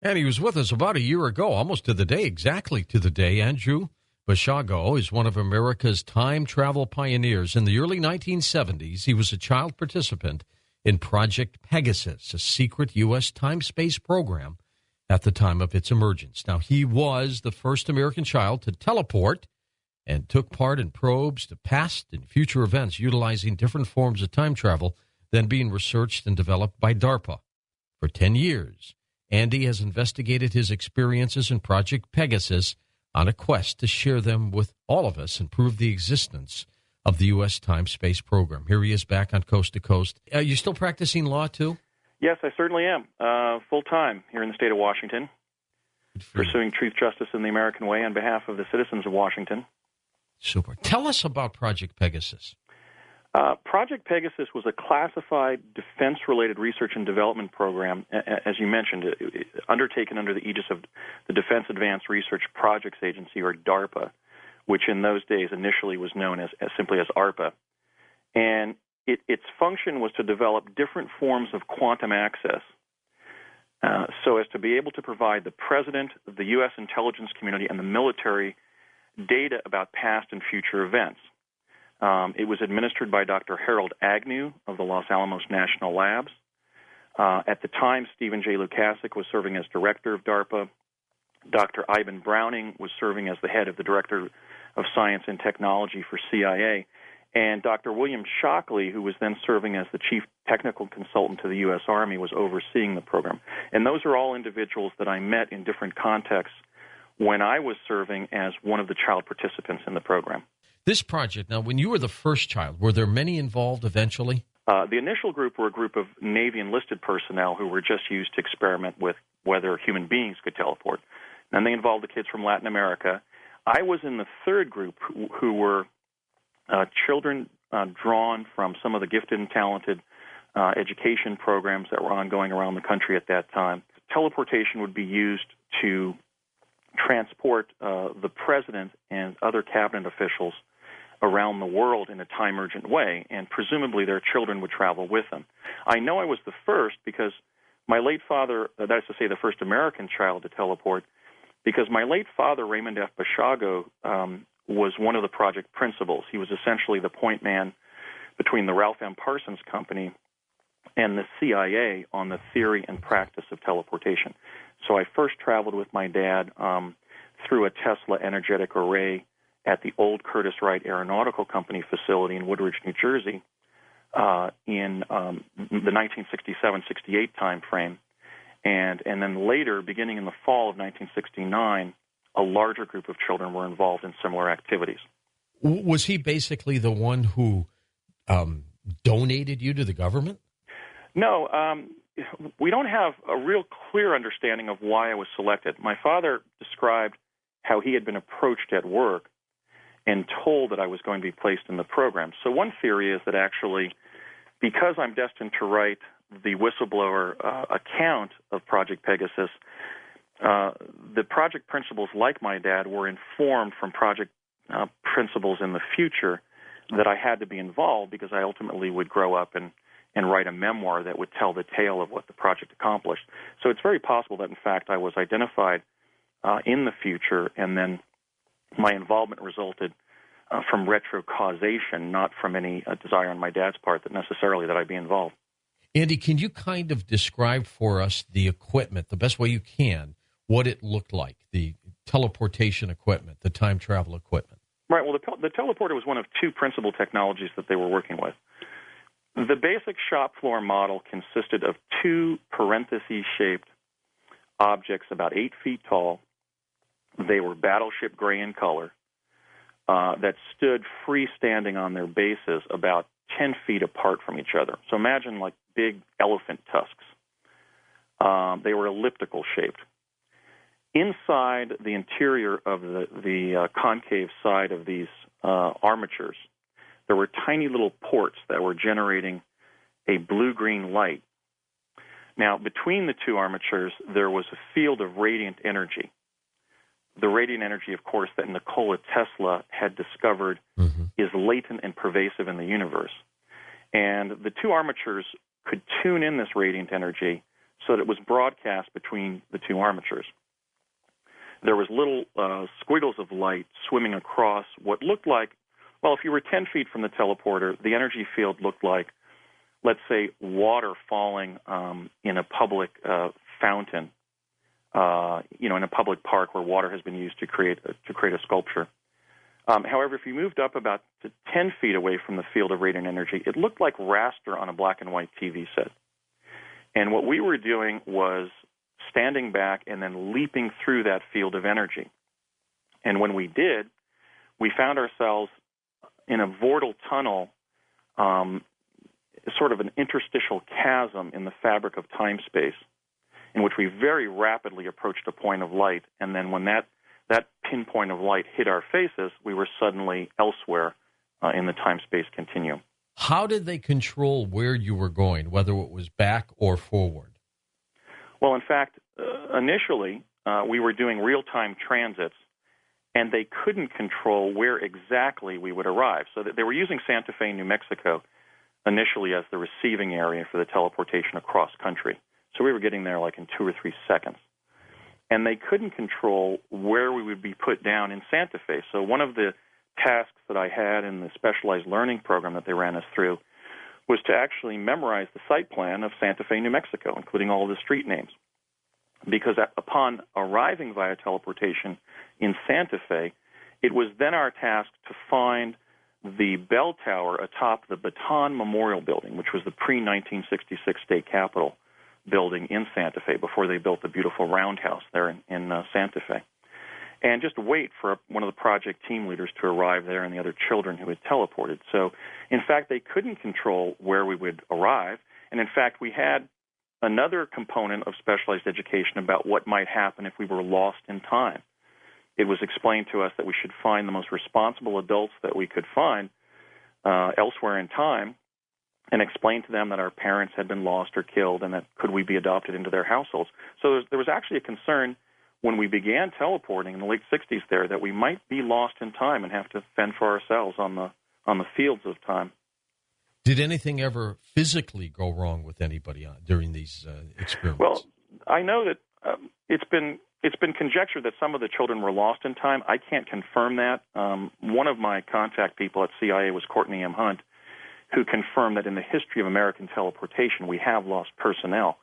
And he was with us about a year ago, almost to the day, exactly to the day. Andrew Besagio is one of America's time travel pioneers. In the early 1970s, he was a child participant in Project Pegasus, a secret U.S. time-space program at the time of its emergence. Now, he was the first American child to teleport and took part in probes to past and future events utilizing different forms of time travel than being researched and developed by DARPA. For 10 years, Andy has investigated his experiences in Project Pegasus on a quest to share them with all of us and prove the existence of the U.S. time-space program. Here he is back on Coast to Coast. Are you still practicing law, too? Yes, I certainly am. Full-time here in the state of Washington, pursuing truth, justice, and the American way on behalf of the citizens of Washington. Super. Tell us about Project Pegasus. Project Pegasus was a classified defense-related research and development program, as you mentioned, undertaken under the aegis of the Defense Advanced Research Projects Agency, or DARPA, which in those days initially was known as simply as ARPA. And its function was to develop different forms of quantum access so as to be able to provide the President, the U.S. intelligence community, and the military data about past and future events. It was administered by Dr. Harold Agnew of the Los Alamos National Labs. At the time, Stephen J. Lukasik was serving as director of DARPA. Dr. Ivan Browning was serving as the head of the Director of Science and Technology for CIA. And Dr. William Shockley, who was then serving as the chief technical consultant to the U.S. Army, was overseeing the program. And those are all individuals that I met in different contexts when I was serving as one of the child participants in the program. This project, now, when you were the first child, were there many involved eventually? The initial group were a group of Navy enlisted personnel who were just used to experiment with whether human beings could teleport. And they involved the kids from Latin America. I was in the third group who were children drawn from some of the gifted and talented education programs that were ongoing around the country at that time. Teleportation would be used to transport the president and other cabinet officials around the world in a time-urgent way, and presumably their children would travel with them. I know I was the first because my late father, that is to say the first American child to teleport, because my late father, Raymond F. Besagio, was one of the project principals. He was essentially the point man between the Ralph M. Parsons Company and the CIA on the theory and practice of teleportation. So I first traveled with my dad through a Tesla energetic array at the old Curtiss-Wright Aeronautical Company facility in Woodridge, New Jersey, in the 1967-68 time frame. And then later, beginning in the fall of 1969, a larger group of children were involved in similar activities. Was he basically the one who donated you to the government? No, we don't have a real clear understanding of why I was selected. My father described how he had been approached at work and told that I was going to be placed in the program. So one theory is that actually, because I'm destined to write the whistleblower account of Project Pegasus, the project principals, like my dad, were informed from project principals in the future that I had to be involved because I ultimately would grow up and write a memoir that would tell the tale of what the project accomplished. So it's very possible that, in fact, I was identified in the future, and then my involvement resulted from retro-causation, not from any desire on my dad's part that necessarily that I be involved. Andy, can you kind of describe for us the equipment, the best way you can, what it looked like, the teleportation equipment, the time travel equipment? Right. Well, the teleporter was one of two principal technologies that they were working with. The basic shop floor model consisted of two parenthesis-shaped objects about 8 feet tall. They were battleship gray in color that stood freestanding on their bases about 10 feet apart from each other. So imagine like big elephant tusks. They were elliptical shaped. Inside the interior of the concave side of these armatures, there were tiny little ports that were generating a blue-green light. Now, between the two armatures, there was a field of radiant energy. The radiant energy, of course, that Nikola Tesla had discovered is latent and pervasive in the universe. And the two armatures could tune in this radiant energy so that it was broadcast between the two armatures. There was little squiggles of light swimming across what looked like, well, if you were 10 feet from the teleporter, the energy field looked like, let's say, water falling in a public fountain, in a public park where water has been used to create a sculpture. However, if you moved up about 10 feet away from the field of radiant energy, it looked like raster on a black and white TV set. And what we were doing was standing back and then leaping through that field of energy. And when we did, we found ourselves in a vortal tunnel, sort of an interstitial chasm in the fabric of time-space, in which we very rapidly approached a point of light. And then when that pinpoint of light hit our faces, we were suddenly elsewhere in the time-space continuum. How did they control where you were going, whether it was back or forward? Well, in fact, initially, we were doing real-time transits, and they couldn't control where exactly we would arrive. So they were using Santa Fe, New Mexico, initially as the receiving area for the teleportation across country. So we were getting there like in 2 or 3 seconds. And they couldn't control where we would be put down in Santa Fe. So one of the tasks that I had in the specialized learning program that they ran us through was to actually memorize the site plan of Santa Fe, New Mexico, including all of the street names. Because upon arriving via teleportation in Santa Fe, it was then our task to find the bell tower atop the Baton Memorial Building, which was the pre-1966 state capitol building in Santa Fe before they built the beautiful roundhouse there in Santa Fe. And just wait for one of the project team leaders to arrive there and the other children who had teleported. So, in fact, they couldn't control where we would arrive. And, in fact, we had another component of specialized education about what might happen if we were lost in time. It was explained to us that we should find the most responsible adults that we could find elsewhere in time and explain to them that our parents had been lost or killed and that could we be adopted into their households. So there was actually a concern when we began teleporting in the late 60s there that we might be lost in time and have to fend for ourselves on the fields of time. Did anything ever physically go wrong with anybody during these experiments? Well, I know that it's been conjectured that some of the children were lost in time. I can't confirm that. One of my contact people at CIA was Courtney M. Hunt, who confirmed that in the history of American teleportation, we have lost personnel.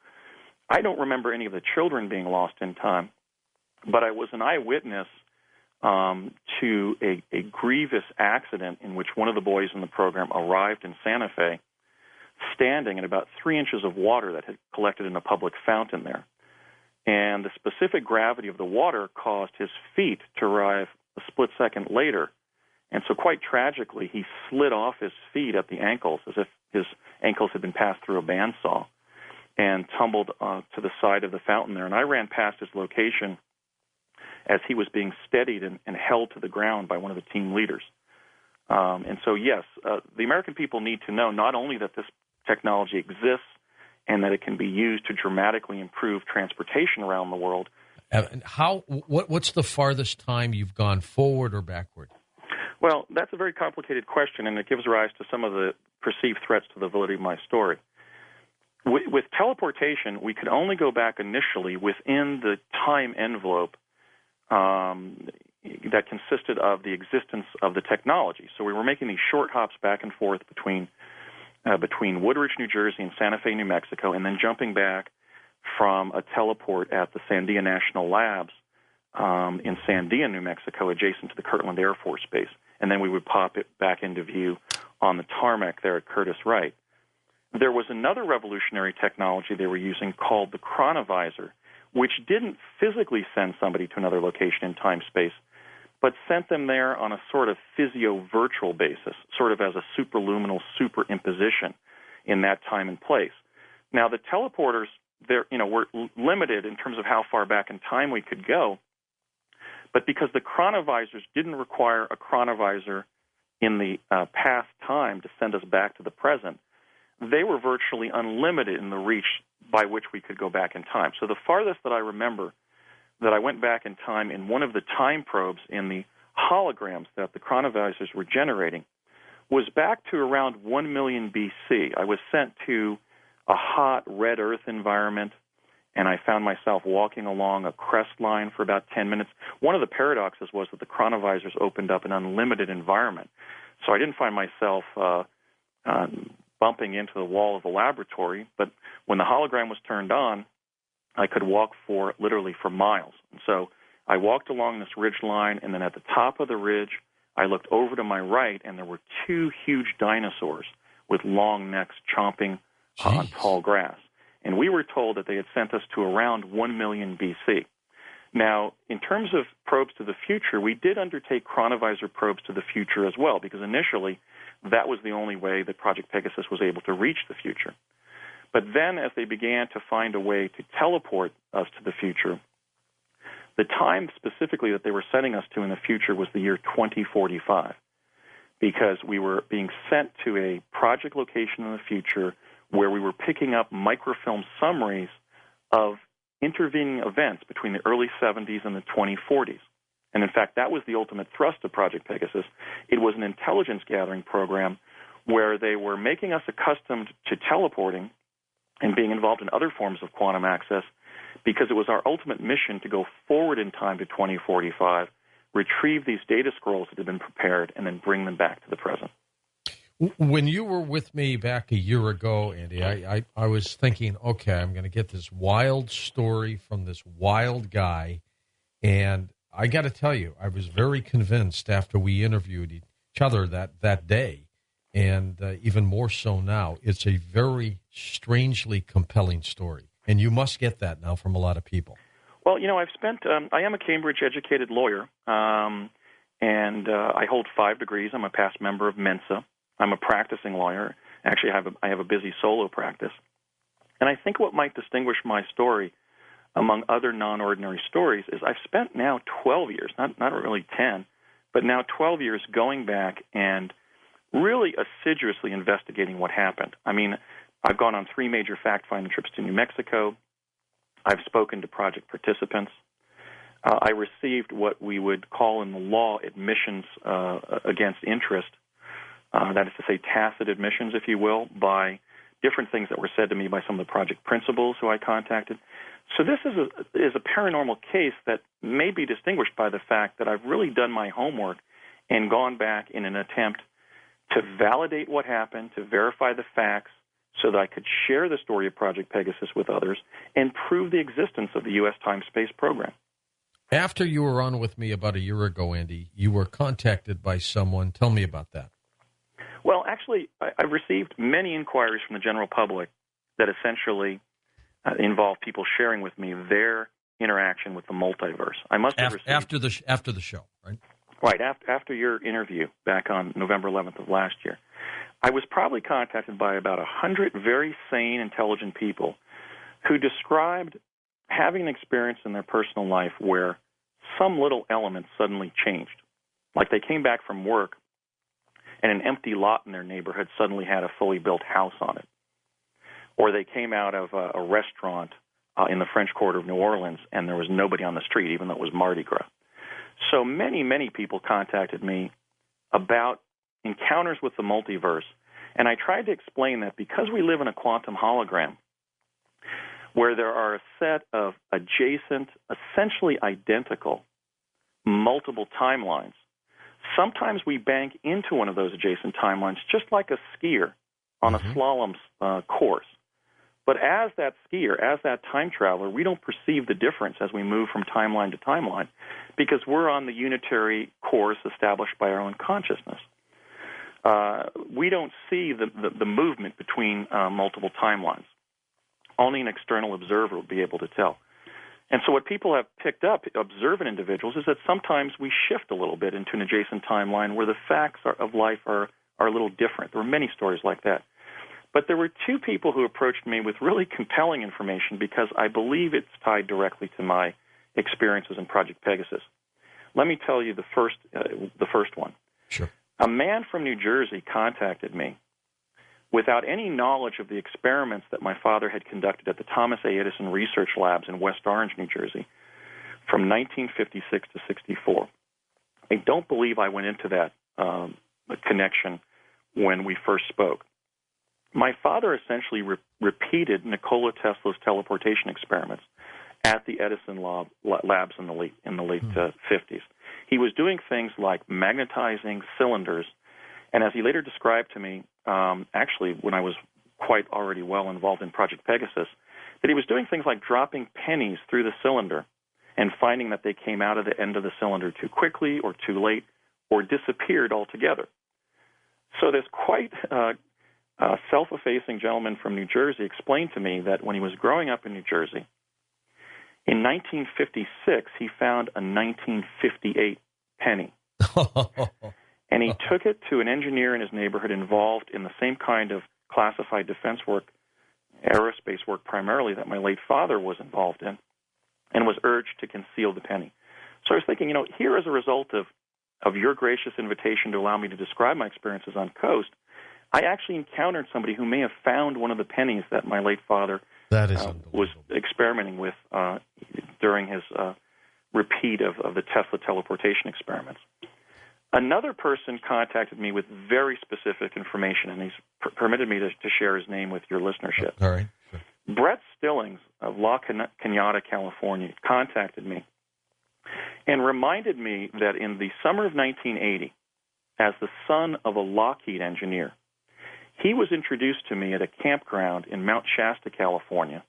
I don't remember any of the children being lost in time, but I was an eyewitness to a grievous accident in which one of the boys in the program arrived in Santa Fe standing in about 3 inches of water that had collected in a public fountain there. And the specific gravity of the water caused his feet to arrive a split second later. And so quite tragically, he slid off his feet at the ankles as if his ankles had been passed through a bandsaw and tumbled to the side of the fountain there. And I ran past his location as he was being steadied and held to the ground by one of the team leaders. And so, yes, the American people need to know not only that this technology exists and that it can be used to dramatically improve transportation around the world. And what's the farthest time you've gone forward or backward? Well, that's a very complicated question, and it gives rise to some of the perceived threats to the validity of my story. With teleportation, we could only go back initially within the time envelope that consisted of the existence of the technology. So we were making these short hops back and forth between Woodridge, New Jersey, and Santa Fe, New Mexico, and then jumping back from a teleport at the Sandia National Labs in Sandia, New Mexico, adjacent to the Kirtland Air Force Base. And then we would pop it back into view on the tarmac there at Curtis Wright. There was another revolutionary technology they were using called the chronovisor, which didn't physically send somebody to another location in time-space, but sent them there on a sort of physio-virtual basis, sort of as a superluminal superimposition in that time and place. Now, the teleporters, were limited in terms of how far back in time we could go, but because the chronovisors didn't require a chronovisor in the past time to send us back to the present, they were virtually unlimited in the reach by which we could go back in time. So the farthest that I remember that I went back in time in one of the time probes in the holograms that the chronovisors were generating was back to around 1 million BC. I was sent to a hot red Earth environment and I found myself walking along a crest line for about 10 minutes. One of the paradoxes was that the chronovisors opened up an unlimited environment, so I didn't find myself bumping into the wall of the laboratory, but when the hologram was turned on, I could walk literally for miles. And so I walked along this ridge line, and then at the top of the ridge, I looked over to my right, and there were two huge dinosaurs with long necks chomping on tall grass. And we were told that they had sent us to around 1 million BC. Now, in terms of probes to the future, we did undertake chronovisor probes to the future as well, because initially that was the only way that Project Pegasus was able to reach the future. But then as they began to find a way to teleport us to the future, the time specifically that they were sending us to in the future was the year 2045, because we were being sent to a project location in the future where we were picking up microfilm summaries of intervening events between the early 70s and the 2040s. And in fact, that was the ultimate thrust of Project Pegasus. It was an intelligence gathering program where they were making us accustomed to teleporting and being involved in other forms of quantum access, because it was our ultimate mission to go forward in time to 2045, retrieve these data scrolls that had been prepared, and then bring them back to the present. When you were with me back a year ago, Andy, I was thinking, okay, I'm going to get this wild story from this wild guy, and I got to tell you, I was very convinced after we interviewed each other that day, and even more so now. It's a very strangely compelling story, and you must get that now from a lot of people. Well, I've spent, I am a Cambridge-educated lawyer, and I hold 5 degrees. I'm a past member of Mensa. I'm a practicing lawyer. Actually, I have a busy solo practice. And I think what might distinguish my story among other non-ordinary stories is I've spent now 12 years, not really 10, but now 12 years going back and really assiduously investigating what happened. I mean, I've gone on 3 major fact-finding trips to New Mexico. I've spoken to project participants. I received what we would call in the law admissions against interest. That is to say, tacit admissions, if you will, by different things that were said to me by some of the project principals who I contacted. So this is a paranormal case that may be distinguished by the fact that I've really done my homework and gone back in an attempt to validate what happened, to verify the facts, so that I could share the story of Project Pegasus with others and prove the existence of the U.S. time-space program. After you were on with me about a year ago, Andy, you were contacted by someone. Tell me about that. Well, actually, I've received many inquiries from the general public that essentially involve people sharing with me their interaction with the multiverse. I must have received after the show, right? Right, after your interview back on November 11th of last year. I was probably contacted by about 100 very sane, intelligent people who described having an experience in their personal life where some little element suddenly changed. Like they came back from work and an empty lot in their neighborhood suddenly had a fully built house on it. Or they came out of a restaurant in the French Quarter of New Orleans and there was nobody on the street, even though it was Mardi Gras. So many people contacted me about encounters with the multiverse, and I tried to explain that because we live in a quantum hologram where there are a set of adjacent, essentially identical, multiple timelines, sometimes we bank into one of those adjacent timelines just like a skier on a slalom course. But as that skier, as that time traveler, we don't perceive the difference as we move from timeline to timeline because we're on the unitary course established by our own consciousness. We don't see the movement between multiple timelines. Only an external observer will be able to tell. And so what people have picked up, observant individuals, is that sometimes we shift a little bit into an adjacent timeline where the facts of life are a little different. There are many stories like that. But there were 2 people who approached me with really compelling information because I believe it's tied directly to my experiences in Project Pegasus. Let me tell you the first one. Sure. A man from New Jersey contacted me without any knowledge of the experiments that my father had conducted at the Thomas A. Edison Research Labs in West Orange, New Jersey, from 1956 to 64. I don't believe I went into that connection when we first spoke. my father essentially repeated Nikola Tesla's teleportation experiments at the Edison labs in the late 50s. He was doing things like magnetizing cylinders, and as he later described to me, actually when I was quite already well involved in Project Pegasus, that he was doing things like dropping pennies through the cylinder and finding that they came out of the end of the cylinder too quickly or too late or disappeared altogether. So this quite self-effacing gentleman from New Jersey explained to me that when he was growing up in New Jersey, in 1956, he found a 1958 penny. And he took it to an engineer in his neighborhood involved in the same kind of classified defense work, aerospace work primarily, that my late father was involved in, and was urged to conceal the penny. So I was thinking, here as a result of your gracious invitation to allow me to describe my experiences on Coast, I actually encountered somebody who may have found one of the pennies that my late father was experimenting with during his repeat of the Tesla teleportation experiments. Another person contacted me with very specific information, and he's permitted me to share his name with your listenership. All right. Sure. Brett Stillings of La Cañada, California, contacted me and reminded me that in the summer of 1980, as the son of a Lockheed engineer, he was introduced to me at a campground in Mount Shasta, California,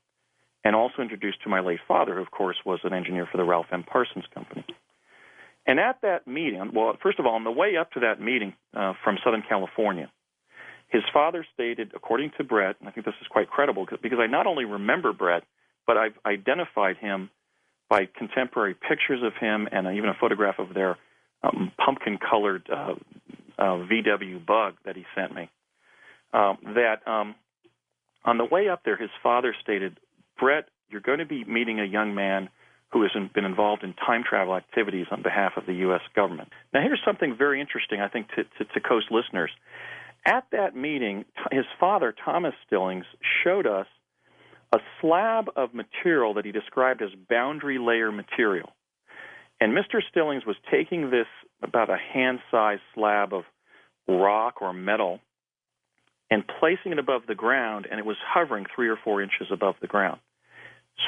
and also introduced to my late father, who, of course, was an engineer for the Ralph M. Parsons Company. And at that meeting, well, first of all, on the way up to that meeting from Southern California, his father stated, according to Brett, and I think this is quite credible, because I not only remember Brett, but I've identified him by contemporary pictures of him and even a photograph of their pumpkin-colored VW Bug that he sent me, that on the way up there, his father stated, Brett, you're going to be meeting a young man who has been involved in time travel activities on behalf of the U.S. government. Now, here's something very interesting, I think, to Coast listeners. At that meeting, his father, Thomas Stillings, showed us a slab of material that he described as boundary layer material. And Mr. Stillings was taking this about a hand-sized slab of rock or metal and placing it above the ground, and it was hovering 3 or 4 inches above the ground.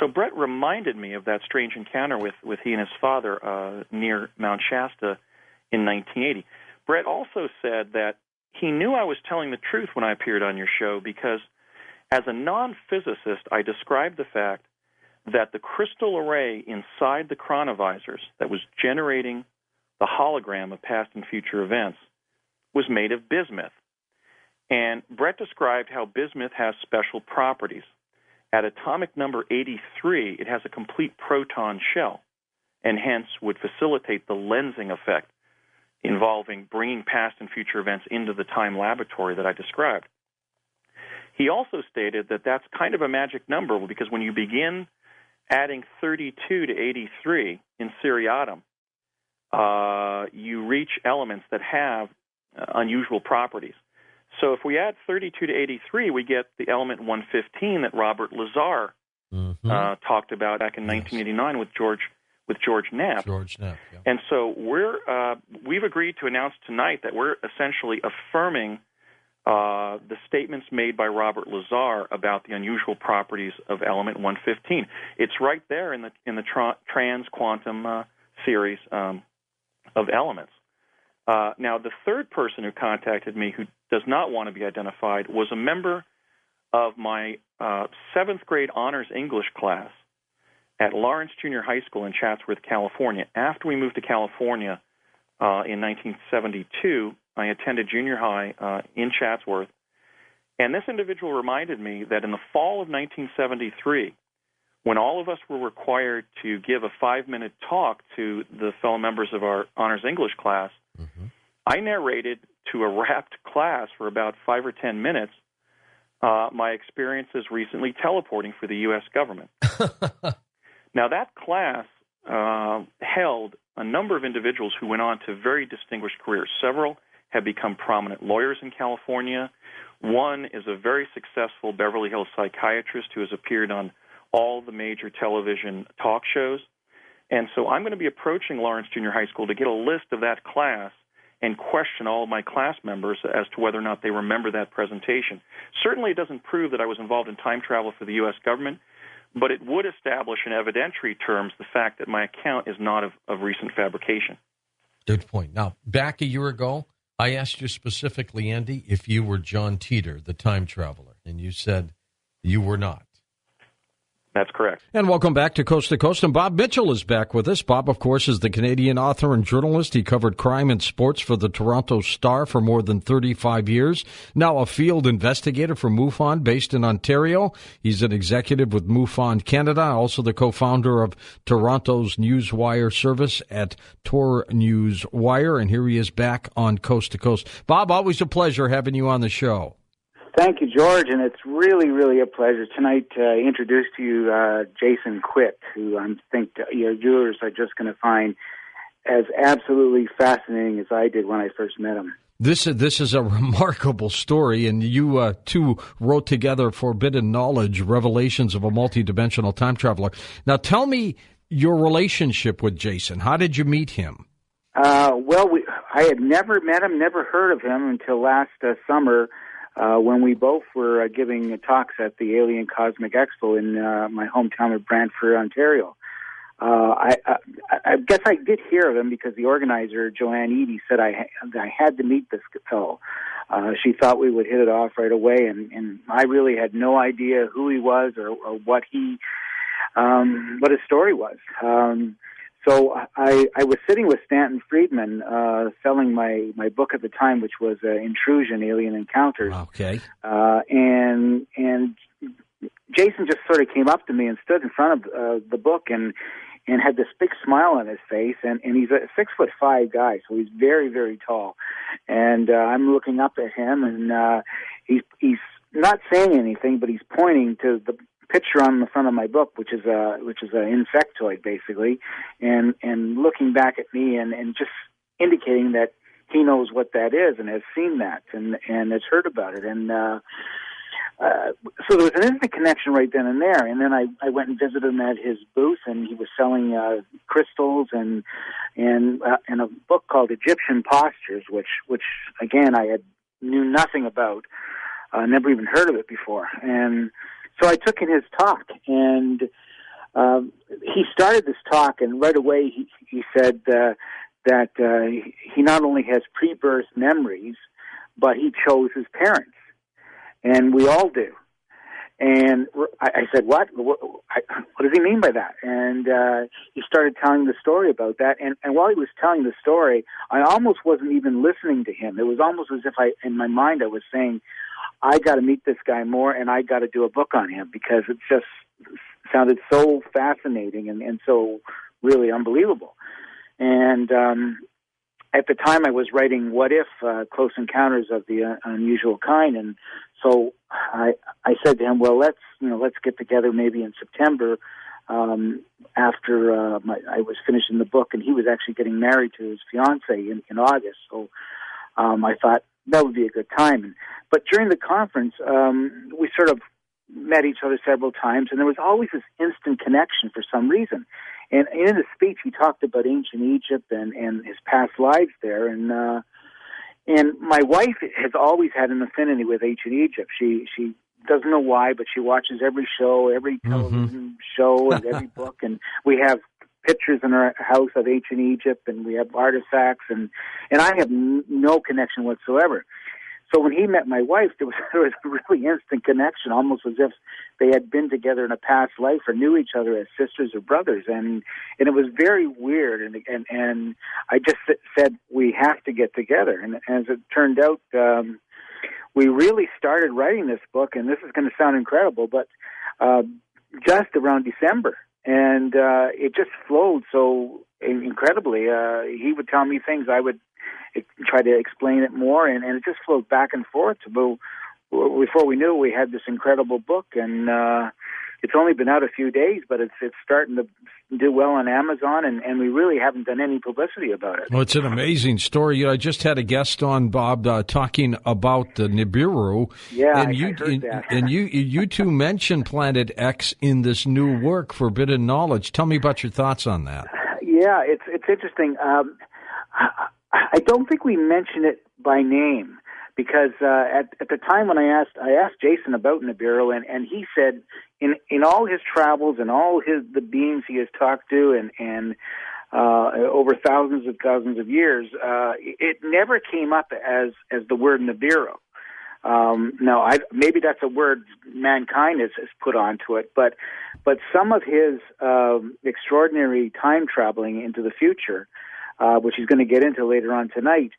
So Brett reminded me of that strange encounter with he and his father near Mount Shasta in 1980. Brett also said that he knew I was telling the truth when I appeared on your show because as a non-physicist, I described the fact that the crystal array inside the chronovisors that was generating the hologram of past and future events was made of bismuth. And Brett described how bismuth has special properties. At atomic number 83, it has a complete proton shell, and hence would facilitate the lensing effect involving bringing past and future events into the time laboratory that I described. He also stated that that's kind of a magic number because when you begin adding 32 to 83 in seriatim, you reach elements that have unusual properties. So if we add 32 to 83, we get the element 115 that Robert Lazar talked about back in 1989 with George Knapp. Yeah. And so we've agreed to announce tonight that we're essentially affirming the statements made by Robert Lazar about the unusual properties of element 115. It's right there in the trans-quantum series of elements. Now, the third person who contacted me who does not want to be identified was a member of my 7th grade honors English class at Lawrence Junior High School in Chatsworth, California. After we moved to California in 1972, I attended junior high in Chatsworth, and this individual reminded me that in the fall of 1973, when all of us were required to give a 5-minute talk to the fellow members of our honors English class, I narrated to a rapt class for about 5 or 10 minutes my experiences recently teleporting for the U.S. government. Now, that class held a number of individuals who went on to very distinguished careers. Several have become prominent lawyers in California. One is a very successful Beverly Hills psychiatrist who has appeared on all the major television talk shows. And so I'm going to be approaching Lawrence Junior High School to get a list of that class and question all of my class members as to whether or not they remember that presentation. Certainly it doesn't prove that I was involved in time travel for the U.S. government, but it would establish in evidentiary terms the fact that my account is not of recent fabrication. Good point. Now, back a year ago, I asked you specifically, Andy, if you were John Teeter, the time traveler, and you said you were not. That's correct. And welcome back to Coast, and Bob Mitchell is back with us. Bob, of course, is the Canadian author and journalist. He covered crime and sports for the Toronto Star for more than 35 years. Now a field investigator for MUFON based in Ontario. He's an executive with MUFON Canada, also the co-founder of Toronto's Newswire service at Tor Newswire. And here he is back on Coast to Coast. Bob, always a pleasure having you on the show. Thank you, George, and it's really, really a pleasure tonight to introduce to you Jason Quitt, who I think your viewers are just going to find as absolutely fascinating as I did when I first met him. This is a remarkable story, and you two wrote together Forbidden Knowledge, Revelations of a Multidimensional Time Traveler. Now tell me your relationship with Jason. How did you meet him? I had never met him, never heard of him until last summer, when we both were giving talks at the Alien Cosmic Expo in my hometown of Brantford, Ontario. I guess I did hear of him because the organizer, Joanne Eady, said I had to meet this fellow. She thought we would hit it off right away, and I really had no idea who he was or what his story was. So I was sitting with Stanton Friedman, selling my book at the time, which was Intrusion, Alien Encounters. Okay. And Jason just sort of came up to me and stood in front of the book and had this big smile on his face. And he's a 6'5" guy, so he's very, very tall. And I'm looking up at him, and he's not saying anything, but he's pointing to the picture on the front of my book, which is an insectoid basically, and looking back at me and just indicating that he knows what that is and has seen that and has heard about it. And so there was an instant connection right then and there. And then I went and visited him at his booth, and he was selling crystals and a book called Egyptian Postures, which again I knew nothing about, never even heard of it before. And so I took in his talk, and he started this talk, and right away he said that he not only has pre-birth memories, but he chose his parents, and we all do. And I said, what does he mean by that? And he started telling the story about that, and while he was telling the story, I almost wasn't even listening to him. It was almost as if in my mind I was saying, I got to meet this guy more, and I got to do a book on him, because it just sounded so fascinating and so really unbelievable. And at the time, I was writing What If, Close Encounters of the Unusual Kind, and so I said to him, well, let's get together maybe in September after I was finishing the book, and he was actually getting married to his fiancée in August. So I thought that would be a good time. But during the conference, we sort of met each other several times, and there was always this instant connection for some reason. And in his speech, he talked about ancient Egypt and his past lives there. And my wife has always had an affinity with ancient Egypt. She doesn't know why, but she watches every show, every television show, and every book. And we have pictures in our house of ancient Egypt, and we have artifacts, and I have no connection whatsoever. So when he met my wife, there was a really instant connection, almost as if they had been together in a past life or knew each other as sisters or brothers, and it was very weird. And I just said, we have to get together. And as it turned out, we really started writing this book, and this is going to sound incredible, but just around December. And it just flowed so incredibly. He would tell me things, I would try to explain it more, and it just flowed back and forth. Before we knew it, we had this incredible book, and it's only been out a few days, but it's starting to do well on Amazon, and we really haven't done any publicity about it. Well, it's an amazing story. I just had a guest on, Bob, talking about the Nibiru. Yeah, and I heard that. And you two mentioned Planet X in this new work, Forbidden Knowledge. Tell me about your thoughts on that. Yeah, it's interesting. I don't think we mention it by name, because at the time when I asked Jason about Nibiru, and he said in all his travels and all the beings he has talked to and over thousands of years, it never came up as the word Nibiru. Now, maybe that's a word mankind has put onto it, but some of his extraordinary time traveling into the future, which he's going to get into later on tonight,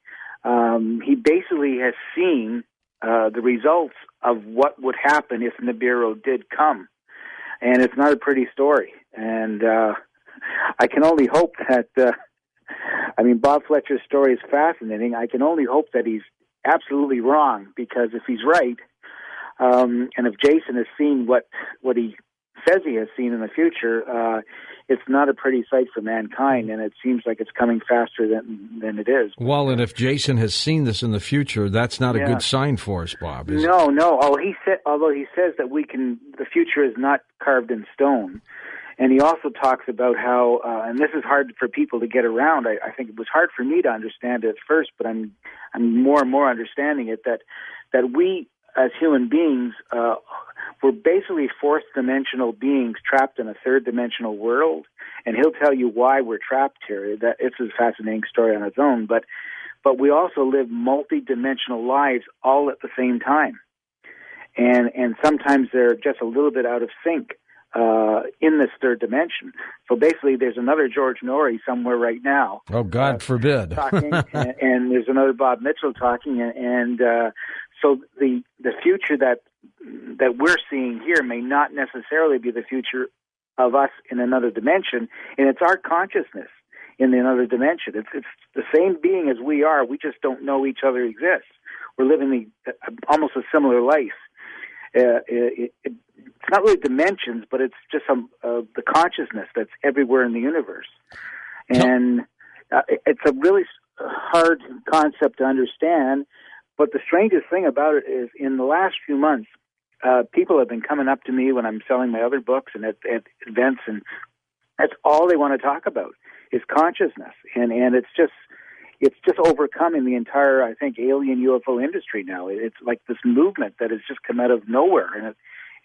he basically has seen the results of what would happen if Nibiru did come, and it's not a pretty story. And I can only hope that. Bob Fletcher's story is fascinating. I can only hope that he's absolutely wrong, because if he's right, and if Jason has seen what he says he has seen in the future, it's not a pretty sight for mankind, and it seems like it's coming faster than it is. Well, and if Jason has seen this in the future, that's not a good sign for us, Bob. Is No. Although he says that the future is not carved in stone. And he also talks about how, and this is hard for people to get around. I think it was hard for me to understand it at first, but I'm more and more understanding it, that we as human beings, we're basically fourth dimensional beings trapped in a third dimensional world. And he'll tell you why we're trapped here. That it's a fascinating story on its own, but we also live multi-dimensional lives all at the same time. And sometimes they're just a little bit out of sync in this third dimension. So basically, there's another George Norrie somewhere right now. Oh, God forbid. Talking, and there's another Bob Mitchell talking, and so the future that we're seeing here may not necessarily be the future of us in another dimension, and it's our consciousness in another dimension. It's the same being as we are. We just don't know each other exists. We're living almost a similar life. It's not really dimensions, but it's just the consciousness that's everywhere in the universe. And it's a really hard concept to understand, but the strangest thing about it is in the last few months, people have been coming up to me when I'm selling my other books and at events, and that's all they want to talk about is consciousness. And it's just overcoming the entire, I think, alien UFO industry now. It's like this movement that has just come out of nowhere,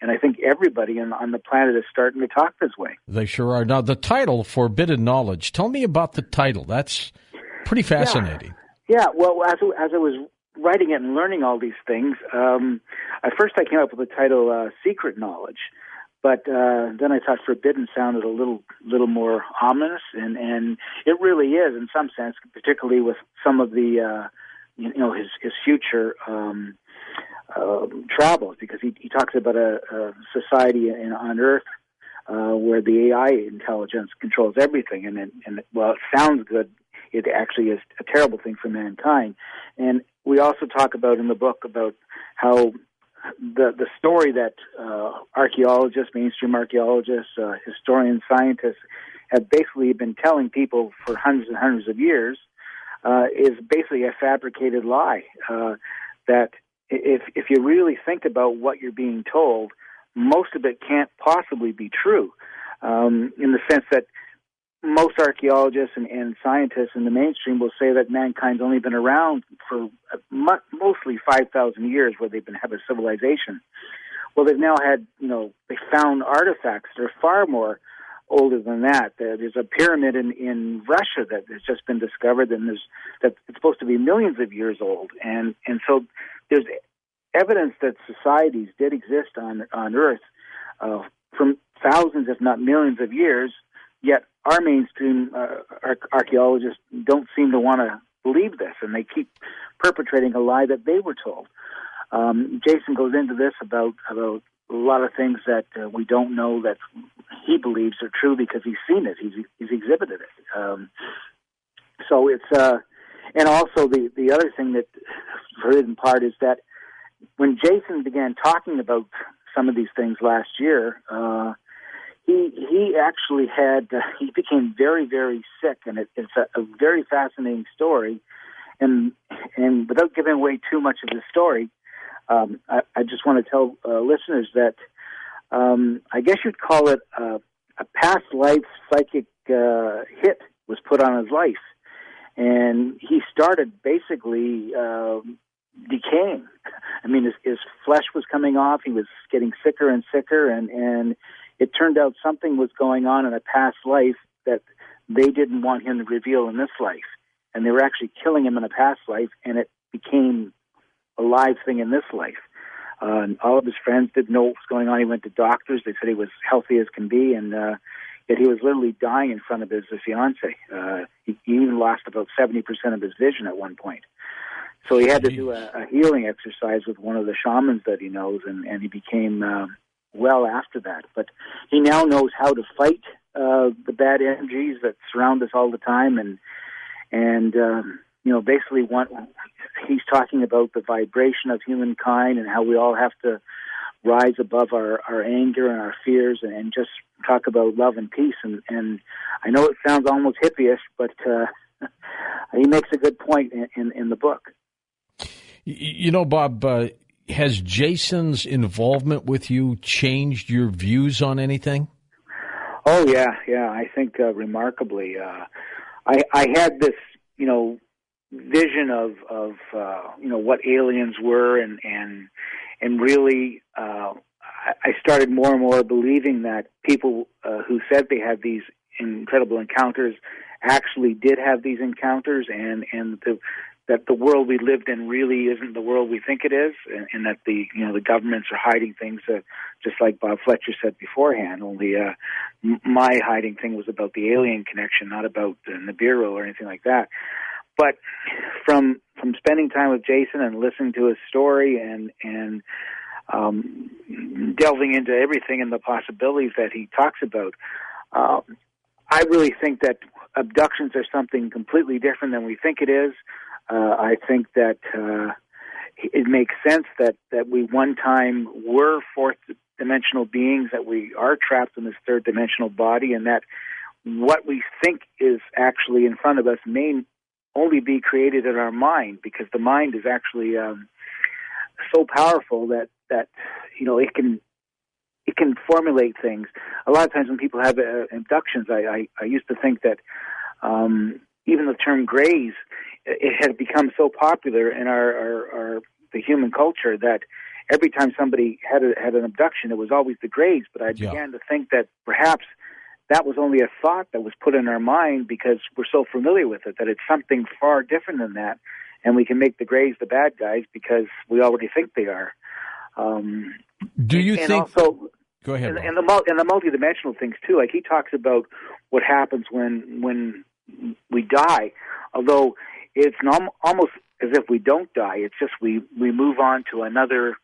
and I think everybody on the planet is starting to talk this way. They sure are. Now, the title, Forbidden Knowledge, tell me about the title. That's pretty fascinating. Yeah. Well, as I was writing it and learning all these things, at first I came up with the title Secret Knowledge, but then I thought forbidden sounded a little more ominous, and it really is in some sense, particularly with some of the his future travels, because he talks about a society on Earth where the AI intelligence controls everything, and while it sounds good, it actually is a terrible thing for mankind. And we also talk about in the book about how the story that archaeologists, mainstream archaeologists, historians, scientists have basically been telling people for hundreds and hundreds of years is basically a fabricated lie. That if you really think about what you're being told, most of it can't possibly be true, in the sense that most archaeologists and scientists in the mainstream will say that mankind's only been around for mostly 5,000 years where they've have a civilization. Well, they've now had, they found artifacts that are far more older than that. There's a pyramid in Russia that has just been discovered, and it's supposed to be millions of years old. And so there's evidence that societies did exist on Earth from thousands, if not millions of years, yet our mainstream archaeologists don't seem to want to believe this, and they keep perpetrating a lie that they were told. Jason goes into this about a lot of things that we don't know that he believes are true because he's seen it, he's exhibited it. So it's and also the other thing that forbidden part is that when Jason began talking about some of these things last year, he actually he became very, very sick, and it's a very fascinating story. And without giving away too much of the story, I just want to tell listeners that I guess you'd call it a past life psychic hit was put on his life. and he started basically decaying. I mean, his flesh was coming off. He was getting sicker and sicker, and it turned out something was going on in a past life that they didn't want him to reveal in this life. And they were actually killing him in a past life, and it became a live thing in this life. And all of his friends didn't know what was going on. He went to doctors. They said he was healthy as can be, and yet he was literally dying in front of his fiancée. He even lost about 70% of his vision at one point. So he had to do a healing exercise with one of the shamans that he knows, and he became well after that. But he now knows how to fight the bad energies that surround us all the time, and basically he's talking about the vibration of humankind and how we all have to rise above our anger and our fears and just talk about love and peace. And I know it sounds almost hippie-ish, but he makes a good point in the book. You know, Bob, has Jason's involvement with you changed your views on anything? Oh, yeah. I think remarkably. I had this, vision of what aliens were, and really I started more and more believing that people who said they had these incredible encounters actually did have these encounters, and that the world we lived in really isn't the world we think it is, and that the governments are hiding things, just like Bob Fletcher said beforehand. Only my hiding thing was about the alien connection, not about Nibiru or anything like that. But from spending time with Jason and listening to his story and delving into everything and the possibilities that he talks about, I really think that abductions are something completely different than we think it is. I think that it makes sense that we one time were fourth dimensional beings, that we are trapped in this third dimensional body, and that what we think is actually in front of us may only be created in our mind, because the mind is actually so powerful that it can formulate things. A lot of times when people have abductions, I used to think that even the term grays, it had become so popular in the human culture that every time somebody had an abduction, it was always the grays. But I began to think that perhaps that was only a thought that was put in our mind because we're so familiar with it, that it's something far different than that, and we can make the grays the bad guys because we already think they are. Do you think? Also, go ahead. And the multidimensional things too. Like he talks about what happens when we die, although it's almost as if we don't die. It's just we move on to another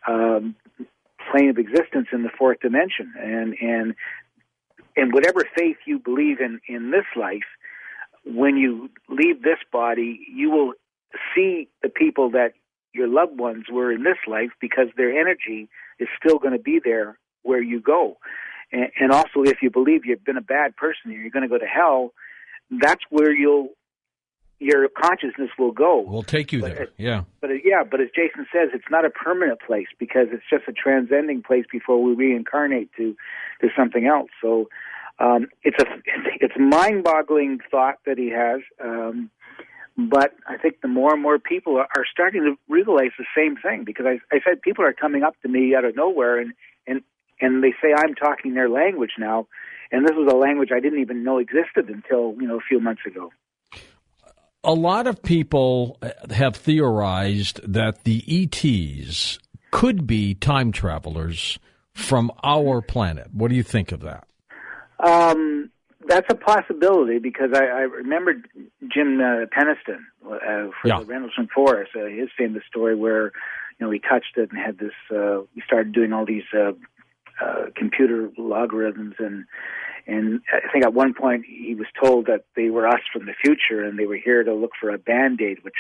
plane of existence in the fourth dimension, and whatever faith you believe in this life, when you leave this body, you will see the people that your loved ones were in this life, because their energy is still going to be there where you go. And also, if you believe you've been a bad person and you're going to go to hell, that's where your consciousness will go. We'll take you there, yeah. But as Jason says, it's not a permanent place, because it's just a transcending place before we reincarnate to something else. So it's a mind-boggling thought that he has. But I think the more and more people are starting to realize the same thing, because I said people are coming up to me out of nowhere and they say I'm talking their language now, and this was a language I didn't even know existed until a few months ago. A lot of people have theorized that the ETs could be time travelers from our planet. What do you think of that? That's a possibility, because I remember Jim Peniston for the Rendlesham Forest, his famous story where he touched it and had this. We started doing all these computer logarithms, and I think at one point he was told that they were us from the future and they were here to look for a Band-Aid, which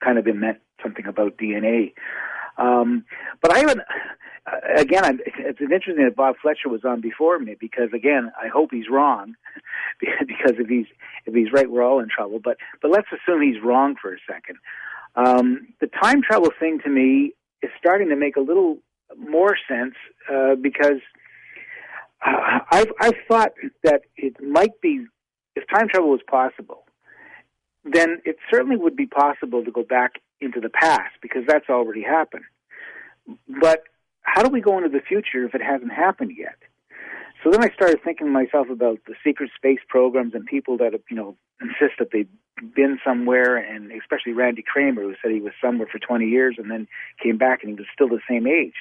kind of meant something about DNA. But I haven't. Again, it's interesting that Bob Fletcher was on before me, because again, I hope he's wrong, because if he's right, we're all in trouble. But let's assume he's wrong for a second. The time travel thing to me is starting to make a little more sense, because I've thought that it might be, if time travel was possible, then it certainly would be possible to go back into the past because that's already happened. But how do we go into the future if it hasn't happened yet? So then I started thinking to myself about the secret space programs and people that, insist that they've been somewhere, and especially Randy Kramer, who said he was somewhere for 20 years and then came back and he was still the same age.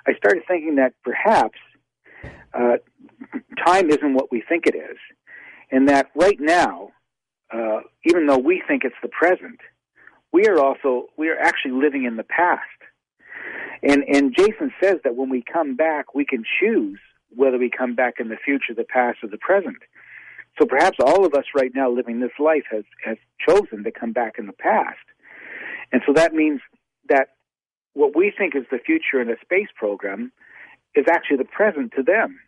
I started thinking that perhaps time isn't what we think it is, and that right now, even though we think it's the present, we are actually living in the past. And Jason says that when we come back, we can choose whether we come back in the future, the past, or the present. So perhaps all of us right now living this life has chosen to come back in the past. And so that means that what we think is the future in a space program is actually the present to them.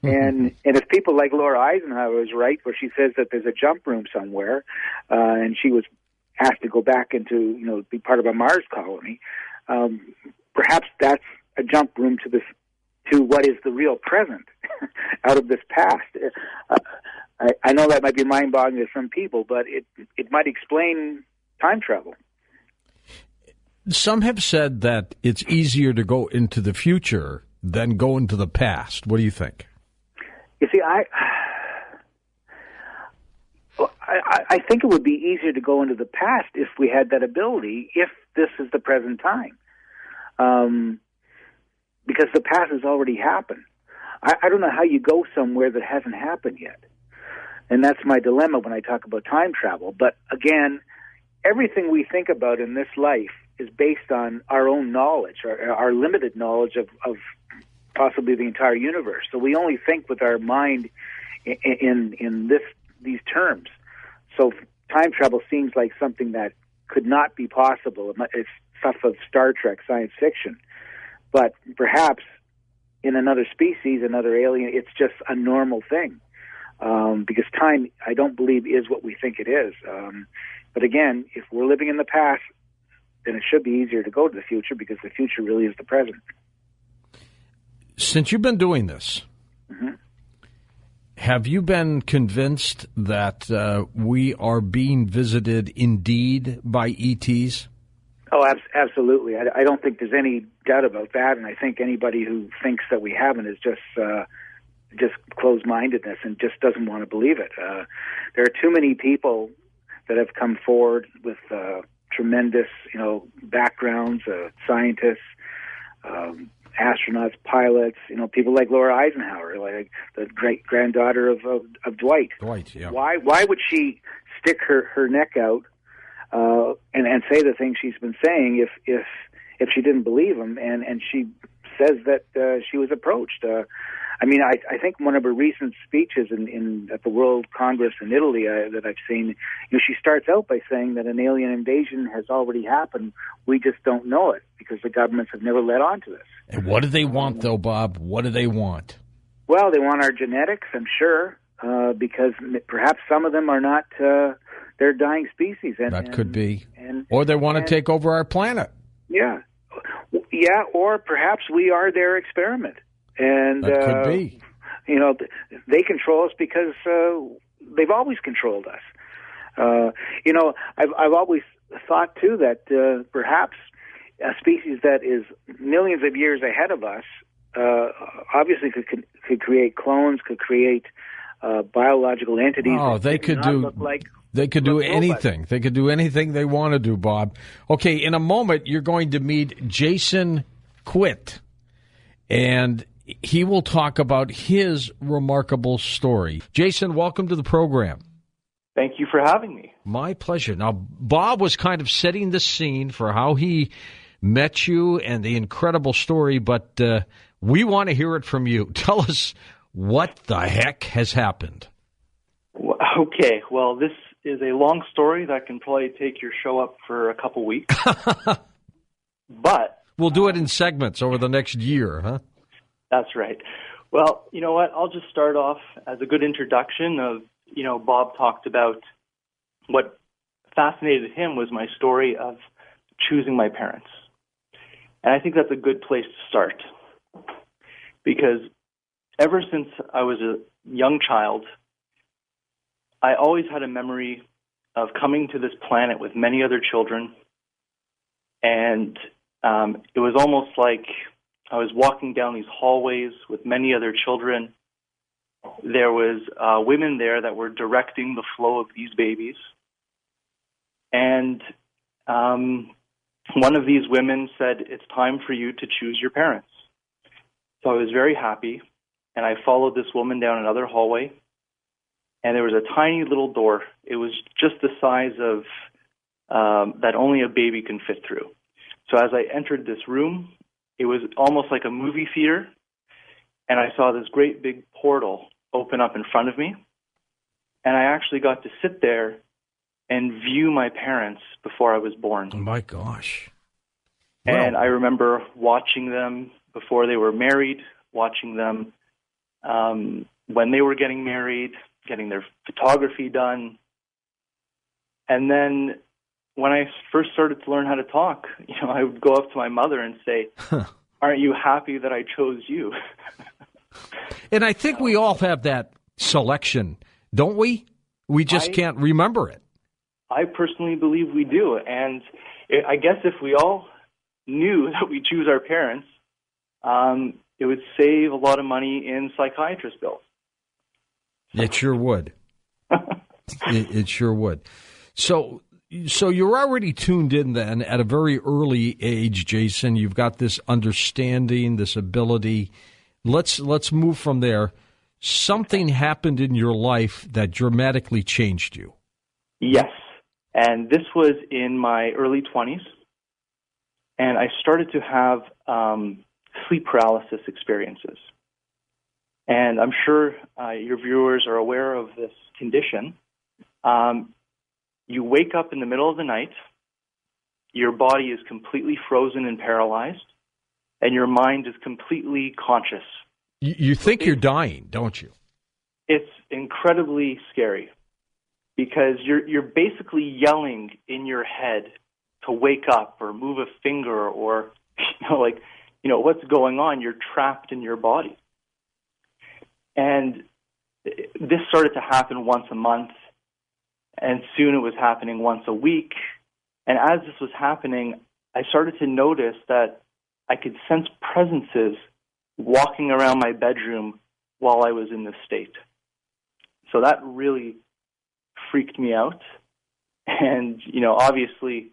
And if people like Laura Eisenhower is right, where she says that there's a jump room somewhere, and she was asked to go back into, be part of a Mars colony, perhaps that's a jump room to what is the real present out of this past. I know that might be mind-boggling to some people, but it might explain time travel. Some have said that it's easier to go into the future than go into the past. What do you think? You see, I think it would be easier to go into the past if we had that ability, if this is the present time. Because the past has already happened. I don't know how you go somewhere that hasn't happened yet. And that's my dilemma when I talk about time travel. But again, everything we think about in this life is based on our own knowledge, our limited knowledge of possibly the entire universe. So we only think with our mind in these terms. So time travel seems like something that could not be possible. It's stuff of Star Trek science fiction. But perhaps in another species, another alien, it's just a normal thing. Because time, I don't believe, is what we think it is. But again, if we're living in the past, then it should be easier to go to the future because the future really is the present. Since you've been doing this, have you been convinced that we are being visited indeed by ETs? Oh, absolutely. I don't think there's any doubt about that, and I think anybody who thinks that we haven't is just closed-mindedness and just doesn't want to believe it. There are too many people that have come forward with tremendous, backgrounds, scientists, astronauts, pilots, people like Laura Eisenhower, like the great-granddaughter of Dwight. Dwight, yeah. Why would she stick her neck out and say the things she's been saying if she didn't believe him? And she says that she was approached. I think one of her recent speeches at the World Congress in Italy that I've seen, she starts out by saying that an alien invasion has already happened. We just don't know it because the governments have never let on to this. And what do they want, though, Bob? What do they want? Well, they want our genetics, I'm sure, because perhaps some of them are not, they're dying species. That could be. Or they want to take over our planet. Yeah. Yeah, or perhaps we are their experiment. And that could be. They control us because they've always controlled us. I've always thought too that perhaps a species that is millions of years ahead of us obviously could create clones, could create biological entities. Oh, they could do. They could do anything. They could do anything they want to do, Bob. Okay, in a moment you're going to meet Jason Quitt, and he will talk about his remarkable story. Jason, welcome to the program. Thank you for having me. My pleasure. Now, Bob was kind of setting the scene for how he met you and the incredible story, but we want to hear it from you. Tell us what the heck has happened. Okay, well, this is a long story that can probably take your show up for a couple weeks. But we'll do it in segments over the next year, huh? That's right. Well, you know what? I'll just start off as a good introduction of, Bob talked about what fascinated him was my story of choosing my parents. And I think that's a good place to start. Because ever since I was a young child, I always had a memory of coming to this planet with many other children, and it was almost like I was walking down these hallways with many other children. There was women there that were directing the flow of these babies, and one of these women said, "It's time for you to choose your parents." So I was very happy, and I followed this woman down another hallway, and there was a tiny little door. It was just the size of that only a baby can fit through. So as I entered this room, it was almost like a movie theater, and I saw this great big portal open up in front of me, and I actually got to sit there and view my parents before I was born. Oh, my gosh. And I remember watching them before they were married, watching them when they were getting married, getting their photography done. And then when I first started to learn how to talk, I would go up to my mother and say, "Aren't you happy that I chose you?" And I think we all have that selection, don't we? We just can't remember it. I personally believe we do. And I guess if we all knew that we choose our parents, it would save a lot of money in psychiatrist bills. It sure would. It sure would. So you're already tuned in then at a very early age, Jason. You've got this understanding, this ability. Let's move from there. Something happened in your life that dramatically changed you. Yes. And this was in my early 20s. And I started to have sleep paralysis experiences. And I'm sure your viewers are aware of this condition. You wake up in the middle of the night, your body is completely frozen and paralyzed, and your mind is completely conscious. You think you're dying, don't you? It's incredibly scary because you're basically yelling in your head to wake up or move a finger or, what's going on? You're trapped in your body. And this started to happen once a month, and soon it was happening once a week. And as this was happening, I started to notice that I could sense presences walking around my bedroom while I was in this state. So that really freaked me out. And, obviously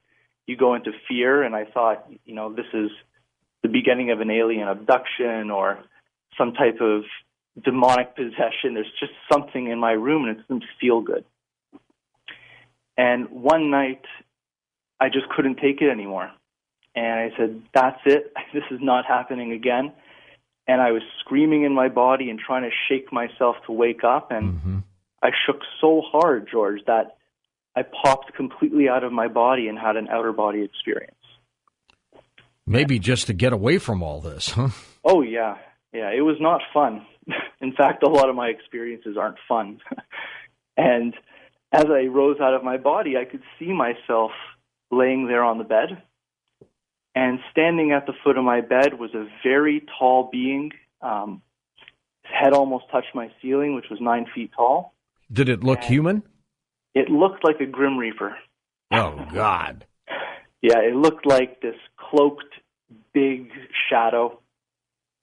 you go into fear, and I thought, this is the beginning of an alien abduction or some type of demonic possession. There's just something in my room, and it doesn't feel good. And one night, I just couldn't take it anymore. And I said, that's it. This is not happening again. And I was screaming in my body and trying to shake myself to wake up. And I shook so hard, George, that I popped completely out of my body and had an outer body experience. Maybe just to get away from all this, huh? Oh, yeah. Yeah, it was not fun. In fact, a lot of my experiences aren't fun. And as I rose out of my body, I could see myself laying there on the bed. And standing at the foot of my bed was a very tall being. His head almost touched my ceiling, which was 9 feet tall. Did it look human? It looked like a Grim Reaper. Oh, God. Yeah, it looked like this cloaked, big shadow.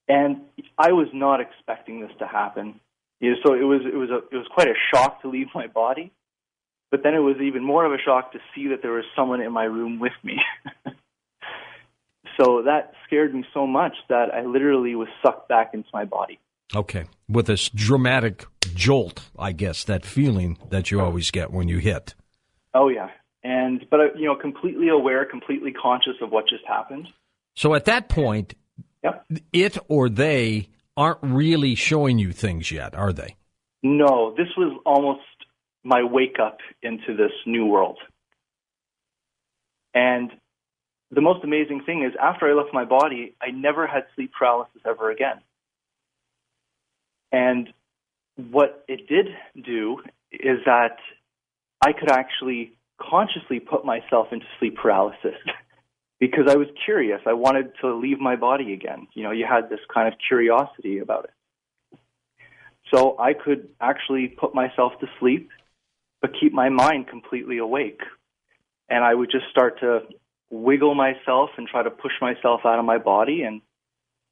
And I was not expecting this to happen. So it was quite a shock to leave my body. But then it was even more of a shock to see that there was someone in my room with me. So that scared me so much that I literally was sucked back into my body. Okay. With this dramatic jolt, I guess, that feeling that you always get when you hit. Oh, yeah. But completely aware, completely conscious of what just happened. So at that point, yep. It or they aren't really showing you things yet, are they? No, this was almost my wake up into this new world. And the most amazing thing is after I left my body, I never had sleep paralysis ever again. And what it did do is that I could actually consciously put myself into sleep paralysis because I was curious. I wanted to leave my body again. You had this kind of curiosity about it. So I could actually put myself to sleep, but keep my mind completely awake. And I would just start to wiggle myself and try to push myself out of my body, and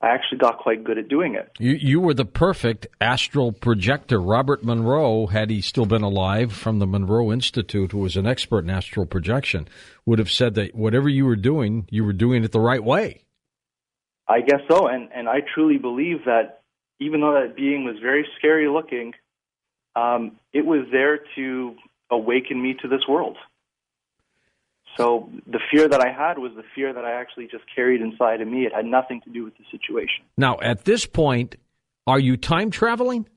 I actually got quite good at doing it. You were the perfect astral projector. Robert Monroe, had he still been alive, from the Monroe Institute, who was an expert in astral projection, would have said that whatever you were doing it the right way. I guess so, and I truly believe that even though that being was very scary looking, it was there to awaken me to this world. So the fear that I had was the fear that I actually just carried inside of me. It had nothing to do with the situation. Now, at this point, are you time traveling?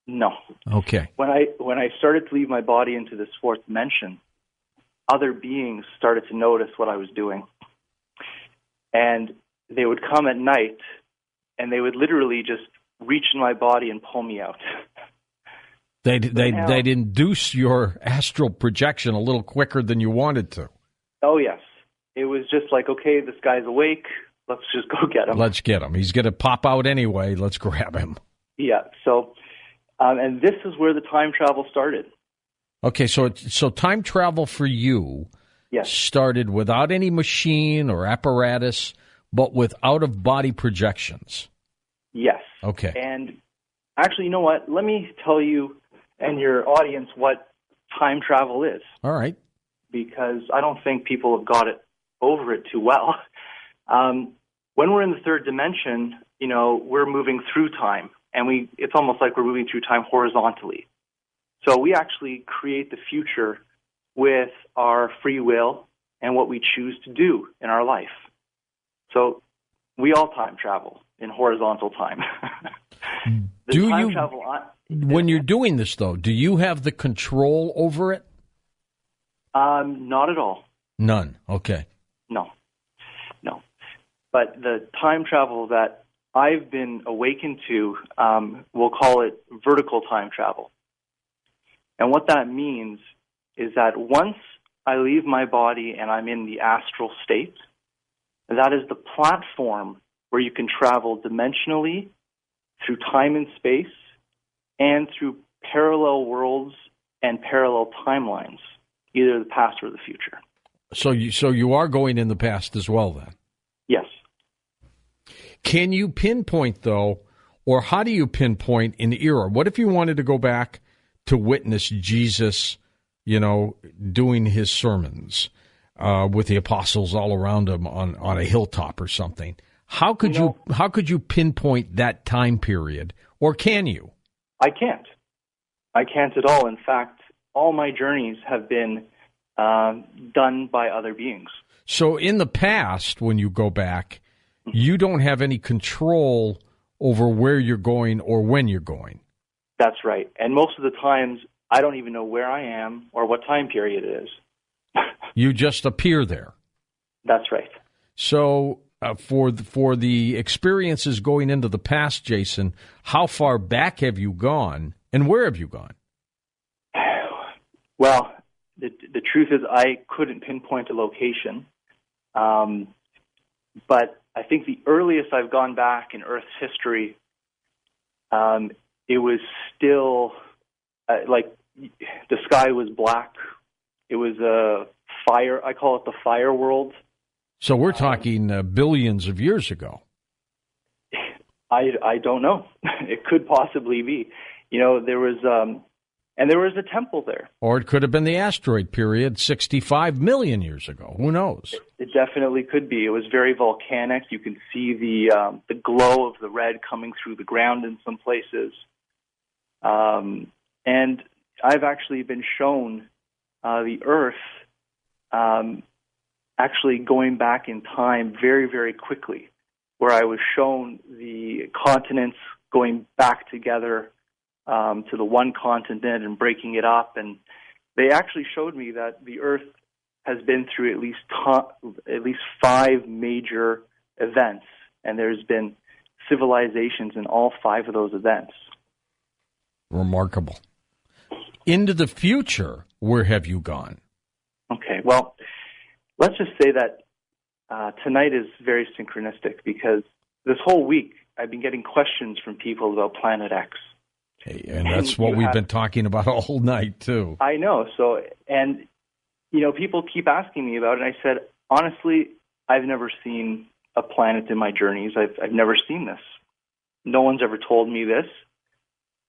No. Okay. When I started to leave my body into this fourth dimension, other beings started to notice what I was doing. And they would come at night, and they would literally just reach in my body and pull me out. They'd induce your astral projection a little quicker than you wanted to. Oh, yes. It was just like, okay, this guy's awake. Let's just go get him. Let's get him. He's going to pop out anyway. Let's grab him. Yeah. So, and this is where the time travel started. Okay, so time travel for you started without any machine or apparatus, but with out-of-body projections. Yes. Okay. And actually, you know what? Let me tell you and your audience what time travel is. All right. Because I don't think people have got it over it too well. When we're in the third dimension, we're moving through time, and it's almost like we're moving through time horizontally. So we actually create the future with our free will and what we choose to do in our life. So we all time travel in horizontal time. When you're doing this, though, do you have the control over it? Not at all. None. Okay. No. But the time travel that I've been awakened to, we'll call it vertical time travel. And what that means is that once I leave my body and I'm in the astral state, that is the platform where you can travel dimensionally through time and space and through parallel worlds and parallel timelines, either the past or the future. So you are going in the past as well, then? Yes. Can you pinpoint, though, or how do you pinpoint an era? What if you wanted to go back to witness Jesus, doing his sermons with the apostles all around him on a hilltop or something? How could you pinpoint that time period, or can you? I can't at all. In fact, all my journeys have been done by other beings. So in the past, when you go back, you don't have any control over where you're going or when you're going. That's right. And most of the times, I don't even know where I am or what time period it is. You just appear there. That's right. So for the experiences going into the past, Jason, how far back have you gone, and where have you gone? Well, the truth is I couldn't pinpoint a location, but I think the earliest I've gone back in Earth's history, it was still like the sky was black. It was a fire. I call it the fire world. So we're talking billions of years ago. I don't know. It could possibly be. There was and there was a temple there. Or it could have been the asteroid period 65 million years ago. Who knows? It definitely could be. It was very volcanic. You can see the glow of the red coming through the ground in some places. And I've actually been shown the Earth actually going back in time very, very quickly, where I was shown the continents going back together to the one continent and breaking it up. And they actually showed me that the Earth has been through at least 5 major events, and there's been civilizations in all 5 of those events. Remarkable. Into the future, where have you gone? Okay, well, let's just say that tonight is very synchronistic because this whole week I've been getting questions from people about Planet X. Hey, and that's what we've been talking about all night, too. I know. So, and, people keep asking me about it, and I said, honestly, I've never seen a planet in my journeys. I've never seen this. No one's ever told me this.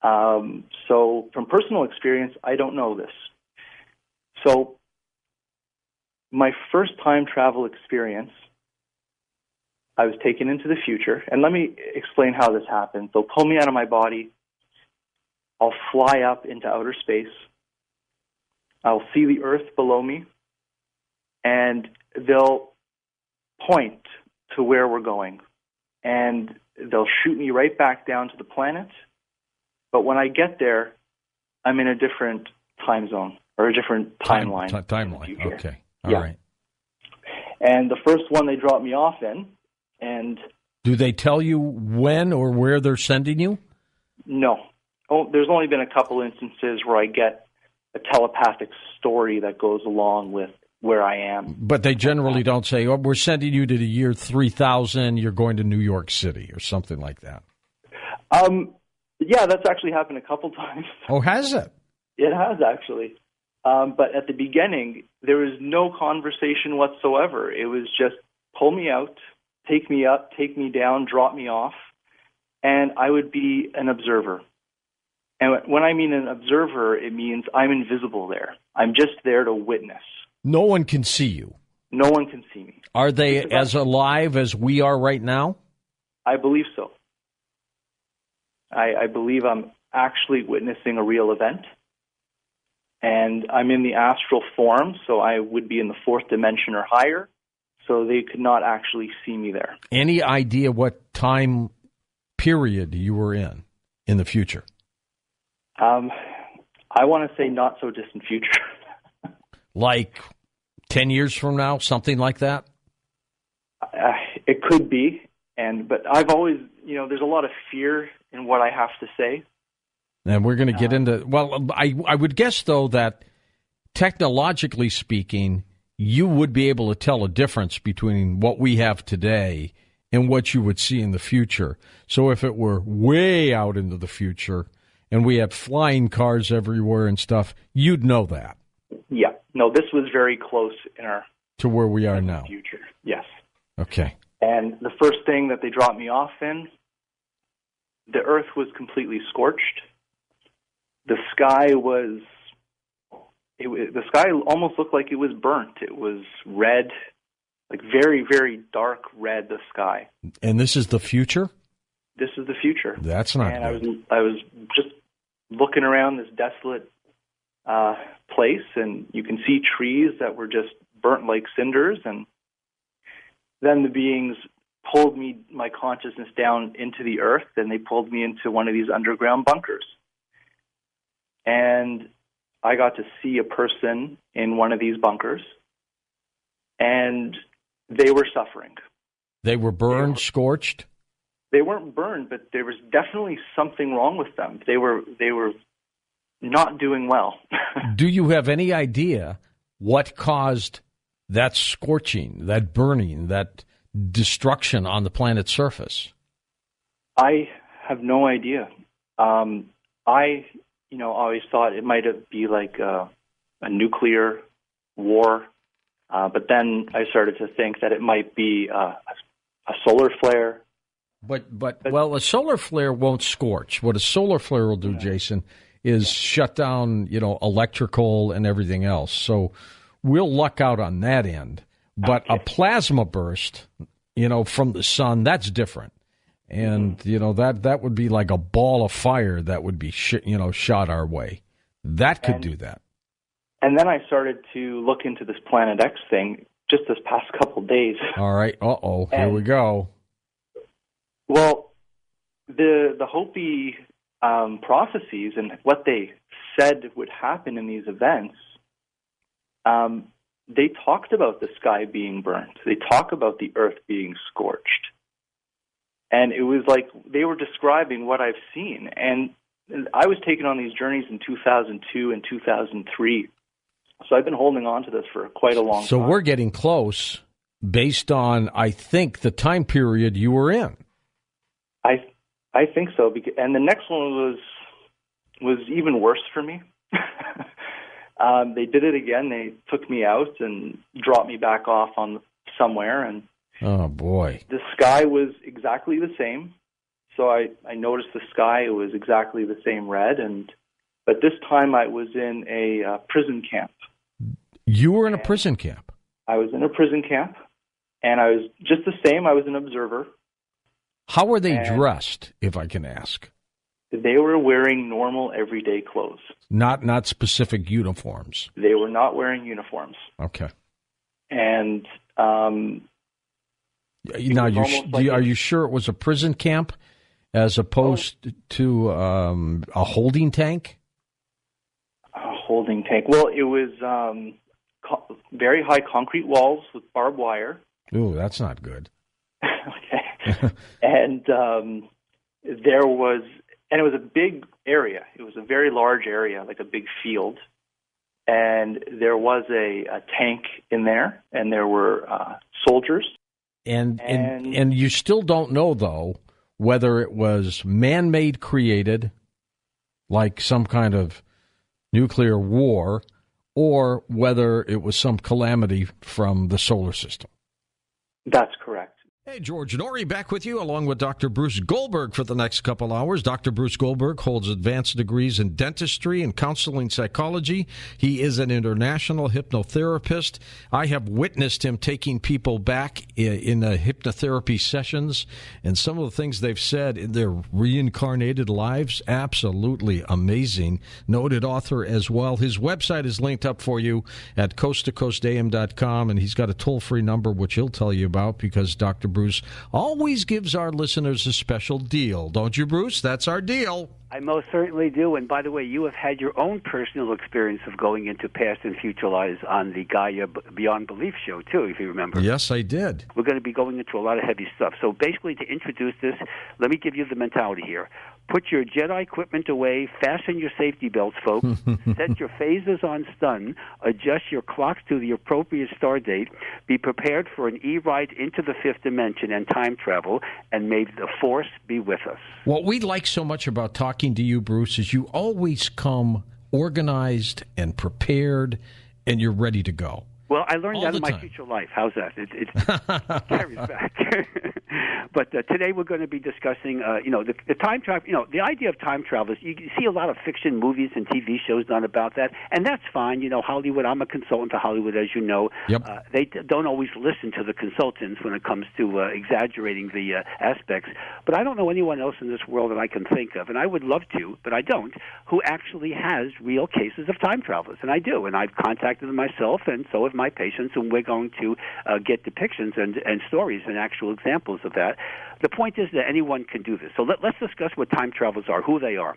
So from personal experience, I don't know this. So my first time travel experience, I was taken into the future. And let me explain how this happens. They'll pull me out of my body. I'll fly up into outer space. I'll see the Earth below me. And they'll point to where we're going. And they'll shoot me right back down to the planet. But when I get there, I'm in a different time zone or a different timeline. Timeline, okay. All right. And the first one they drop me off in, and... Do they tell you when or where they're sending you? No. There's only been a couple instances where I get a telepathic story that goes along with where I am. But they generally don't say, we're sending you to the year 3000, you're going to New York City, or something like that. Yeah, that's actually happened a couple times. Oh, has it? It has, actually. But at the beginning, there was no conversation whatsoever. It was just pull me out, take me up, take me down, drop me off, and I would be an observer. And when I mean an observer, it means I'm invisible there. I'm just there to witness. No one can see you. No one can see me. Are they as alive as we are right now? I believe so. I believe I'm actually witnessing a real event. And I'm in the astral form, so I would be in the fourth dimension or higher, so they could not actually see me there. Any idea what time period you were in the future? I want to say not so distant future. Like 10 years from now, something like that? It could be, but I've always, there's a lot of fear in what I have to say. And we're going to get into, well, I would guess, though, that technologically speaking, you would be able to tell a difference between what we have today and what you would see in the future. So if it were way out into the future and we had flying cars everywhere and stuff, you'd know that. Yeah. No, this was very close to where we are now. Future. Yes. Okay. And the first thing that they dropped me off in, the Earth was completely scorched. The sky almost looked like it was burnt. It was red, like very, very dark red, the sky. And this is the future? This is the future. That's not good. And I was just looking around this desolate place, and you can see trees that were just burnt like cinders, and then the beings pulled my consciousness down into the earth, and they pulled me into one of these underground bunkers. And I got to see a person in one of these bunkers, and they were suffering. They were burned, scorched? They weren't burned, but there was definitely something wrong with them. They were not doing well. Do you have any idea what caused that scorching, that burning, that destruction on the planet's surface? I have no idea. I always thought it might be like a nuclear war, but then I started to think that it might be a solar flare. But a solar flare won't scorch. What a solar flare will do, Jason, is shut down, electrical and everything else. So we'll luck out on that end. But a plasma burst, from the sun, that's different. And, that would be like a ball of fire that would be, shot our way. That could do that. And then I started to look into this Planet X thing just this past couple days. All right. Here we go. Well, the Hopi prophecies and what they said would happen in these events, they talked about the sky being burnt. They talk about the earth being scorched. And it was like they were describing what I've seen. And I was taken on these journeys in 2002 and 2003. So I've been holding on to this for quite a long time. So we're getting close based on, I think, the time period you were in. I think so. And the next one was was even worse for me. They did it again. They took me out and dropped me back off on somewhere, and oh boy, the sky was exactly the same. So I noticed the sky, it was exactly the same red, but this time I was in a prison camp. You were in a prison camp? I was in a prison camp, and I was just the same. I was an observer. How were they dressed, if I can ask? They were wearing normal, everyday clothes. Not specific uniforms? They were not wearing uniforms. Okay. And now, are you sure it was a prison camp as opposed to a holding tank? A holding tank. Well, it was very high concrete walls with barbed wire. Ooh, that's not good. Okay. And there was, and it was a big area. It was a very large area, like a big field. And there was a tank in there, and there were soldiers. And you still don't know, though, whether it was man-made created, like some kind of nuclear war, or whether it was some calamity from the solar system. That's correct. Hey, George Norrie back with you, along with Dr. Bruce Goldberg for the next couple hours. Dr. Bruce Goldberg holds advanced degrees in dentistry and counseling psychology. He is an international hypnotherapist. I have witnessed him taking people back in hypnotherapy sessions, and some of the things they've said in their reincarnated lives, absolutely amazing. Noted author as well. His website is linked up for you at coasttocoastam.com, and he's got a toll-free number, which he'll tell you about, because Dr. Bruce always gives our listeners a special deal. Don't you, Bruce? That's our deal. I most certainly do. And by the way, you have had your own personal experience of going into past and future lives on the Gaia Beyond Belief show, too, if you remember. Yes, I did. We're going to be going into a lot of heavy stuff. So basically, to introduce this, let me give you the mentality here. Put your Jedi equipment away, fasten your safety belts, folks, set your phasers on stun, adjust your clocks to the appropriate star date, be prepared for an e-ride into the fifth dimension and time travel, and may the Force be with us. What we like so much about talking to you, Bruce, is you always come organized and prepared, and you're ready to go. Well, I learned all that in my time. future life. How's that? It carries back. But today we're going to be discussing, the time travel. The idea of time travel is you see a lot of fiction movies and TV shows done about that, and that's fine. Hollywood. I'm a consultant to Hollywood, as you know. Yep. They don't always listen to the consultants when it comes to exaggerating the aspects. But I don't know anyone else in this world that I can think of, and I would love to, but I don't, who actually has real cases of time travelers, and I do, and I've contacted them myself, and so have my patients, and we're going to get depictions and stories and actual examples of that. The point is that anyone can do this. So let's discuss what time travelers are, who they are.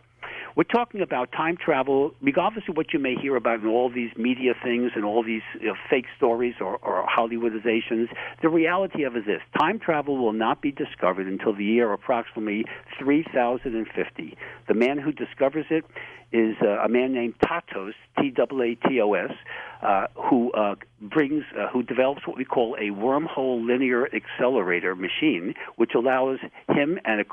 We're talking about time travel, regardless of what you may hear about in all these media things and all these fake stories or Hollywoodizations. The reality of it is this. Time travel will not be discovered until the year approximately 3050. The man who discovers it is a man named Tatos, T-A-A-T-O-S, who develops what we call a wormhole linear accelerator machine, which allows him and a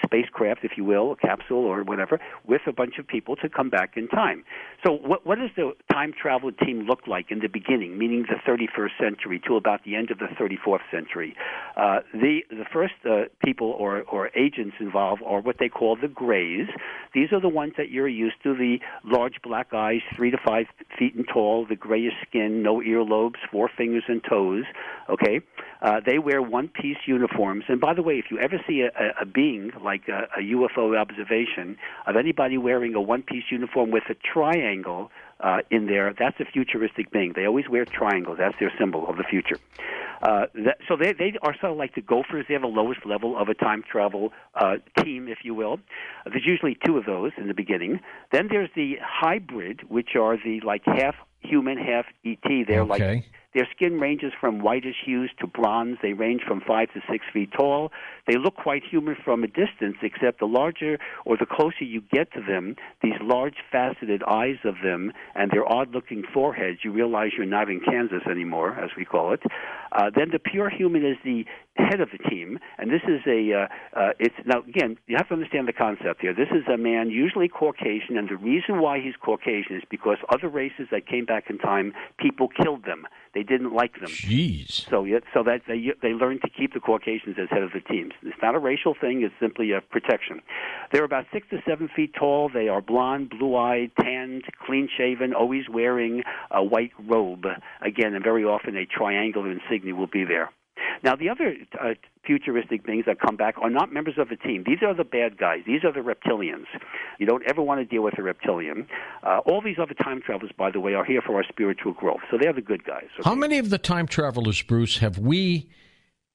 spacecraft, if you will, a capsule or whatever, with a bunch of people to come back in time. So what does the time travel team look like in the beginning, meaning the 31st century to about the end of the 34th century? The first people or agents involved are what they call the Greys. These are the ones that you're used to, the large black eyes, 3 to 5 feet in tall, the grayish skin, no earlobes, 4 fingers and toes, okay? They wear one-piece uniforms. And by the way, if you ever see a being like a UFO observation of anybody wearing a one-piece uniform with a triangle in there, that's a futuristic being. They always wear triangles. That's their symbol of the future. So they are sort of like the Gophers. They have the lowest level of a time travel team, if you will. There's usually 2 of those in the beginning. Then there's the hybrid, which are the half human, half ET. They're okay. Their skin ranges from whitish hues to bronze. They range from 5 to 6 feet tall. They look quite human from a distance, except the larger or the closer you get to them, these large faceted eyes of them and their odd-looking foreheads, you realize you're not in Kansas anymore, as we call it. Then the pure human is the head of the team, and this is it's now again, you have to understand the concept here. This is a man, usually Caucasian, and the reason why he's Caucasian is because other races that came back in time, people killed them. They didn't like them. Jeez. So that they learned to keep the Caucasians as head of the teams. It's not a racial thing. It's simply a protection. They're about 6 to 7 feet tall. They are blonde, blue-eyed, tanned, clean-shaven, always wearing a white robe. Again, and very often a triangular insignia will be there. Now, the other futuristic beings that come back are not members of the team. These are the bad guys. These are the reptilians. You don't ever want to deal with a reptilian. All these other time travelers, by the way, are here for our spiritual growth. So they're the good guys. Okay? How many of the time travelers, Bruce, have we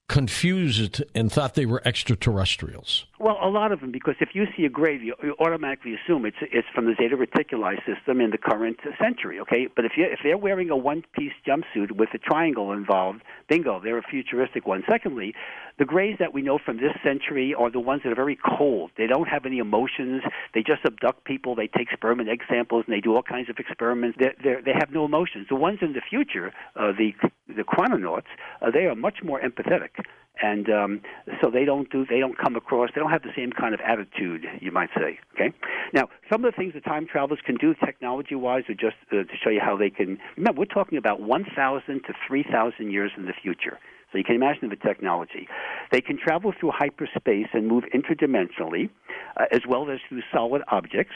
confused and thought they were extraterrestrials? Well, a lot of them, because if you see a grave, you automatically assume it's from the Zeta Reticuli system in the current century, okay? But if they're wearing a one-piece jumpsuit with a triangle involved, bingo, they're a futuristic one. Secondly, the graves that we know from this century are the ones that are very cold. They don't have any emotions. They just abduct people. They take sperm and egg samples, and they do all kinds of experiments. They have no emotions. The ones in the future, the chrononauts, they are much more empathetic. And so they don't come across, they don't have the same kind of attitude, you might say. Okay. Now, some of the things that time travelers can do technology-wise are just to show you how they can. Remember, we're talking about 1,000 to 3,000 years in the future. So you can imagine the technology. They can travel through hyperspace and move interdimensionally, as well as through solid objects.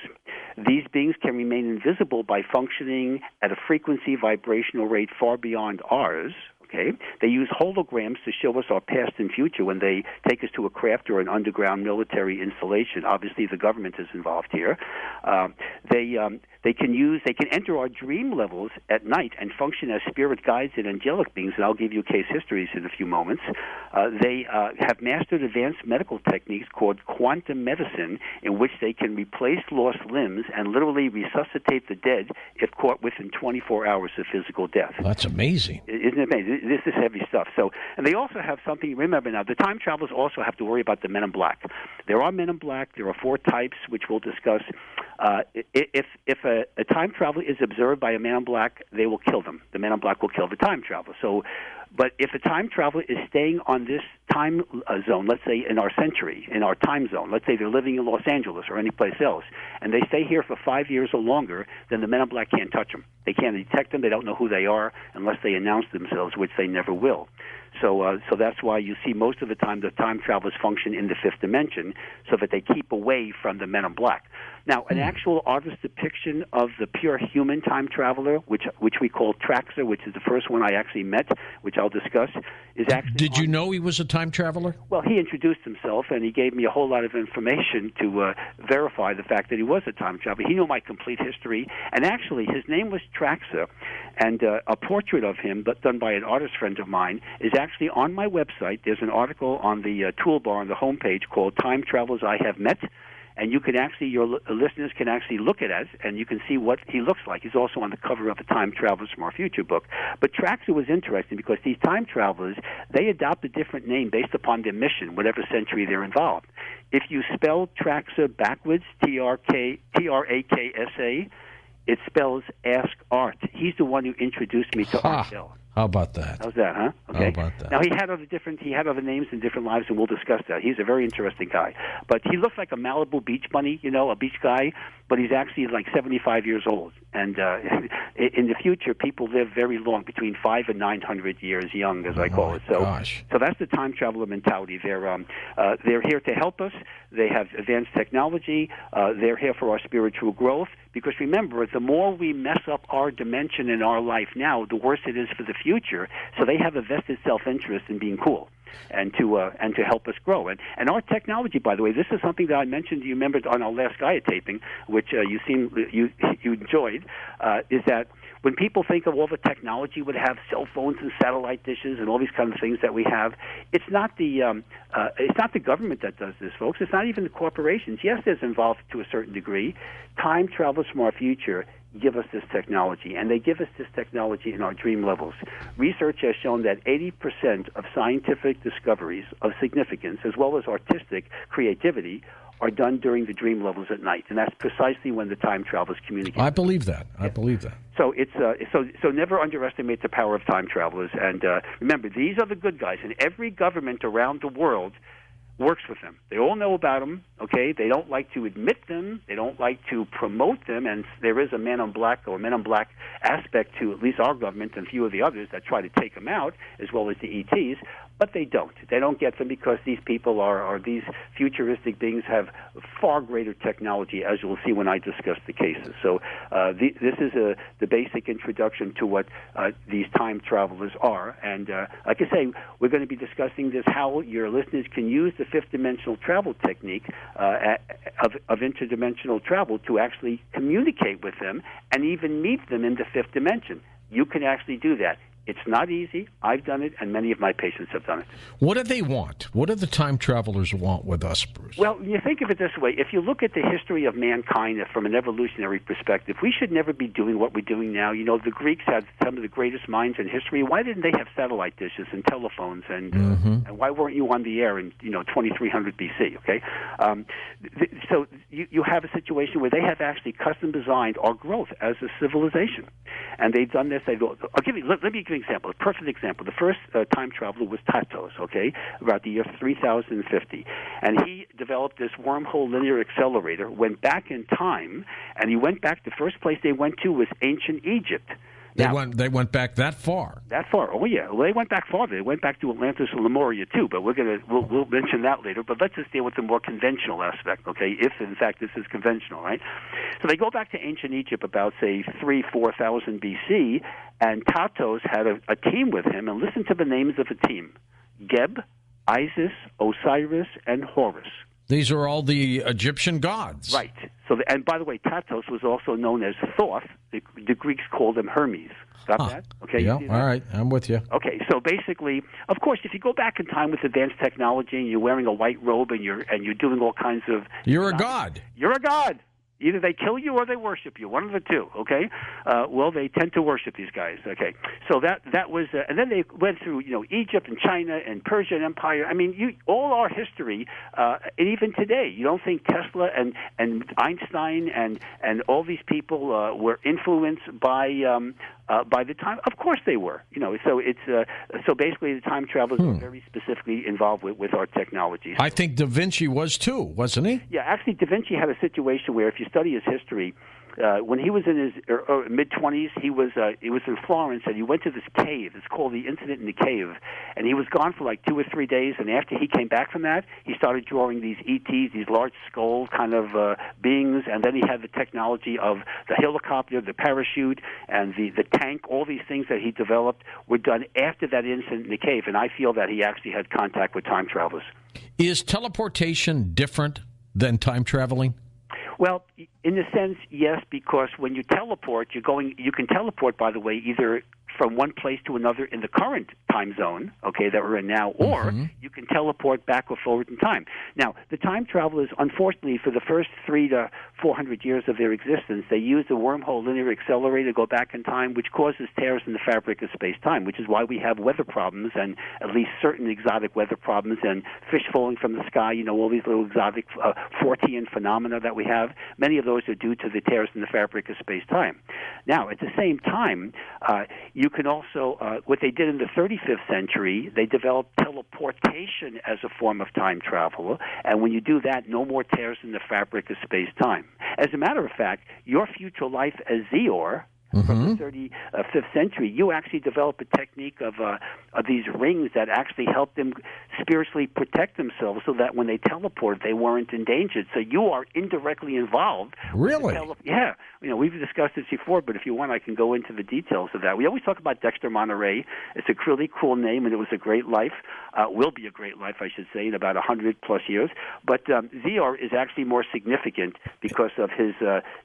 These beings can remain invisible by functioning at a frequency vibrational rate far beyond ours. Okay. They use holograms to show us our past and future when they take us to a craft or an underground military installation. Obviously, the government is involved here. They can enter our dream levels at night and function as spirit guides and angelic beings, and I'll give you case histories in a few moments. They have mastered advanced medical techniques called quantum medicine, in which they can replace lost limbs and literally resuscitate the dead if caught within 24 hours of physical death. That's amazing. Isn't it amazing? This is heavy stuff. So, and they also have something, remember now, the time travelers also have to worry about the men in black. There are men in black. There are 4 types, which we'll discuss. If a time traveler is observed by a man in black, they will kill them. The man in black will kill the time traveler. So, but if a time traveler is staying on this time zone, let's say in our century, in our time zone, let's say they're living in Los Angeles or any place else, and they stay here for 5 years or longer, then the men in black can't touch them. They can't detect them. They don't know who they are unless they announce themselves, which they never will. So that's why you see most of the time the time travelers function in the 5th dimension, so that they keep away from the men in black. Now, an actual artist depiction of the pure human time traveler, which we call Traxxer, which is the first one I actually met, which I'll discuss, is actually. Did you know he was a time traveler? Well, he introduced himself, and he gave me a whole lot of information to verify the fact that he was a time traveler. He knew my complete history, and actually his name was Traxxer, and a portrait of him, but done by an artist friend of mine, is actually on my website. There's an article on the toolbar on the homepage called Time Travelers I Have Met. And you can actually, your listeners can actually look at it, and you can see what he looks like. He's also on the cover of the Time Travelers from Our Future book. But Traxxer was interesting because these time travelers, they adopt a different name based upon their mission, whatever century they're involved. If you spell Traxxer backwards, Traksa, it spells Ask Art. He's the one who introduced me to Art Bell. How about that? How's that, huh? Okay. How about that? Now he had other names in different lives, and we'll discuss that. He's a very interesting guy, but he looks like a Malibu beach bunny, a beach guy. But he's actually like 75 years old, and in the future, people live very long, between 500 and 900 years young, as I call it. So that's the time traveler mentality. They're here to help us. They have advanced technology. They're here for our spiritual growth. Because remember, the more we mess up our dimension in our life now, the worse it is for the future. So they have a vested self-interest in being cool and to help us grow. And our technology, by the way, this is something that I mentioned. You remembered on our last Gaia taping, which you enjoyed, is that when people think of all the technology we have, cell phones and satellite dishes and all these kind of things that we have, it's not the government that does this, folks. It's not even the corporations. Yes, there's involved to a certain degree. Time travelers from our future give us this technology, and they give us this technology in our dream levels. Research has shown that 80% of scientific discoveries of significance, as well as artistic creativity, are done during the dream levels at night, and that's precisely when the time travelers communicate. I believe that. I believe that. So it's so never underestimate the power of time travelers. And remember, these are the good guys, and every government around the world works with them. They all know about them, okay? They don't like to admit them. They don't like to promote them, and there is a men on black or men on black aspect to at least our government and a few of the others that try to take them out, as well as the ETs, but they don't. They don't get them because these people are these futuristic beings have far greater technology, as you'll see when I discuss the cases. So this is the basic introduction to what these time travelers are. And like I say, we're going to be discussing this, how your listeners can use the fifth-dimensional travel technique of interdimensional travel to actually communicate with them and even meet them in the fifth dimension. You can actually do that. It's not easy. I've done it, and many of my patients have done it. What do they want? What do the time travelers want with us, Bruce? Well, you think of it this way. If you look at the history of mankind from an evolutionary perspective, we should never be doing what we're doing now. You know, the Greeks had some of the greatest minds in history. Why didn't they have satellite dishes and telephones? And why weren't you on the air in, 2300 BC, okay? So you have a situation where they have actually custom designed our growth as a civilization. And they've done this. Let me give you an example, a perfect example. The first time traveler was Tatos, okay, about the year 3050. And he developed this wormhole linear accelerator, went back in time, and he went back, the first place they went to was ancient Egypt. They went back that far. That far? Oh yeah. Well, they went back farther. They went back to Atlantis and Lemuria too. But we'll mention that later. But let's just deal with the more conventional aspect, okay? If in fact this is conventional, right? So they go back to ancient Egypt about say 4,000 BC, and Tatos had a team with him. And listen to the names of the team: Geb, Isis, Osiris, and Horus. These are all the Egyptian gods. Right. So, and by the way, Tatos was also known as Thoth. The Greeks called him Hermes. Got that? Okay. Yeah, all right. I'm with you. Okay, so basically, of course, if you go back in time with advanced technology and you're wearing a white robe and you're doing all kinds of... You're a god. You're a god. Either they kill you or they worship you, one of the two, okay? Well, they tend to worship these guys, okay? So that was, and then they went through, Egypt and China and Persian Empire. I mean, all our history, and even today, you don't think Tesla and Einstein and all these people were influenced by the time? Of course they were, So it's so basically the time travelers were very specifically involved with our technologies. I think Da Vinci was too, wasn't he? Yeah, actually, Da Vinci had a situation where, if you study his history, when he was in his mid-20s, he was in Florence, and he went to this cave. It's called the Incident in the Cave, and he was gone for like 2 or 3 days. And after he came back from that, he started drawing these ETs, these large skull kind of beings. And then he had the technology of the helicopter, the parachute, and the tank. All these things that he developed were done after that incident in the cave. And I feel that he actually had contact with time travelers. Is teleportation different than time traveling? Well, in a sense, yes, because when you teleport, you can teleport, by the way, either from one place to another in the current time zone, okay, that we're in now, or you can teleport back or forward in time. Now, the time travelers, unfortunately, for the first 300 to 400 years of their existence, they used a wormhole linear accelerator to go back in time, which causes tears in the fabric of space-time, which is why we have weather problems, and at least certain exotic weather problems, and fish falling from the sky, all these little exotic Fortean phenomena that we have. Many of those are due to the tears in the fabric of space-time. Now, at the same time, you can also, what they did in the 35th century, they developed teleportation as a form of time travel, and when you do that, no more tears in the fabric of space-time. As a matter of fact, your future life as Zeor, from the 35th century, you actually develop a technique of these rings that actually help them spiritually protect themselves so that when they teleport, they weren't endangered. So you are indirectly involved. Really? Yeah. We've discussed this before, but if you want, I can go into the details of that. We always talk about Dexter Monterey. It's a really cool name, and it was a great life. Will be a great life, I should say, in about 100-plus years. But Zeor is actually more significant because of his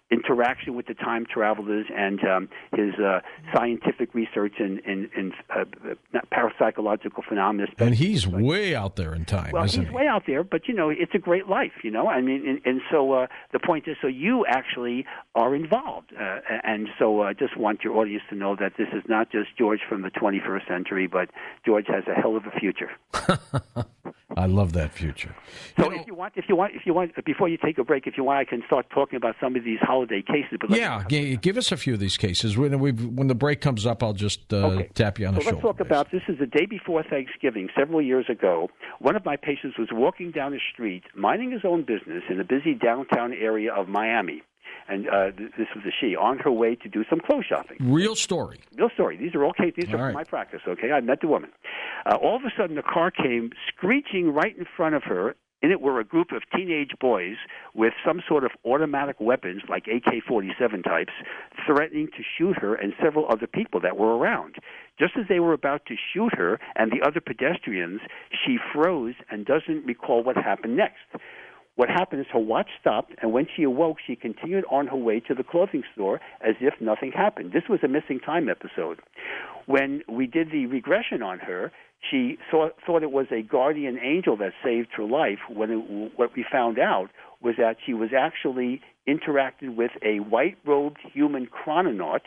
interaction with the time travelers and his scientific research in parapsychological phenomena. And he's way out there in time, isn't he? He's way out there, but, it's a great life, I mean, and so the point is, so you actually are involved. And so I just want your audience to know that this is not just George from the 21st century, but George has a hell of a future. I love that future. So if you want, before you take a break, if you want, I can start talking about some of these holiday cases. But give us a few of these cases. When the break comes up, I'll just tap you on the shoulder. Let's talk about, this is the day before Thanksgiving, several years ago. One of my patients was walking down the street, minding his own business in a busy downtown area of Miami. And this was a she, on her way to do some clothes shopping. Real story. Real story. These are okay. These are from my practice, okay? I met the woman. All of a sudden, a car came screeching right in front of her. In it were a group of teenage boys with some sort of automatic weapons, like AK-47 types, threatening to shoot her and several other people that were around. Just as they were about to shoot her and the other pedestrians, she froze and doesn't recall what happened next. What happened is her watch stopped, and when she awoke, she continued on her way to the clothing store as if nothing happened. This was a missing time episode. When we did the regression on her, she thought it was a guardian angel that saved her life. What we found out was that she was actually interacted with a white-robed human chrononaut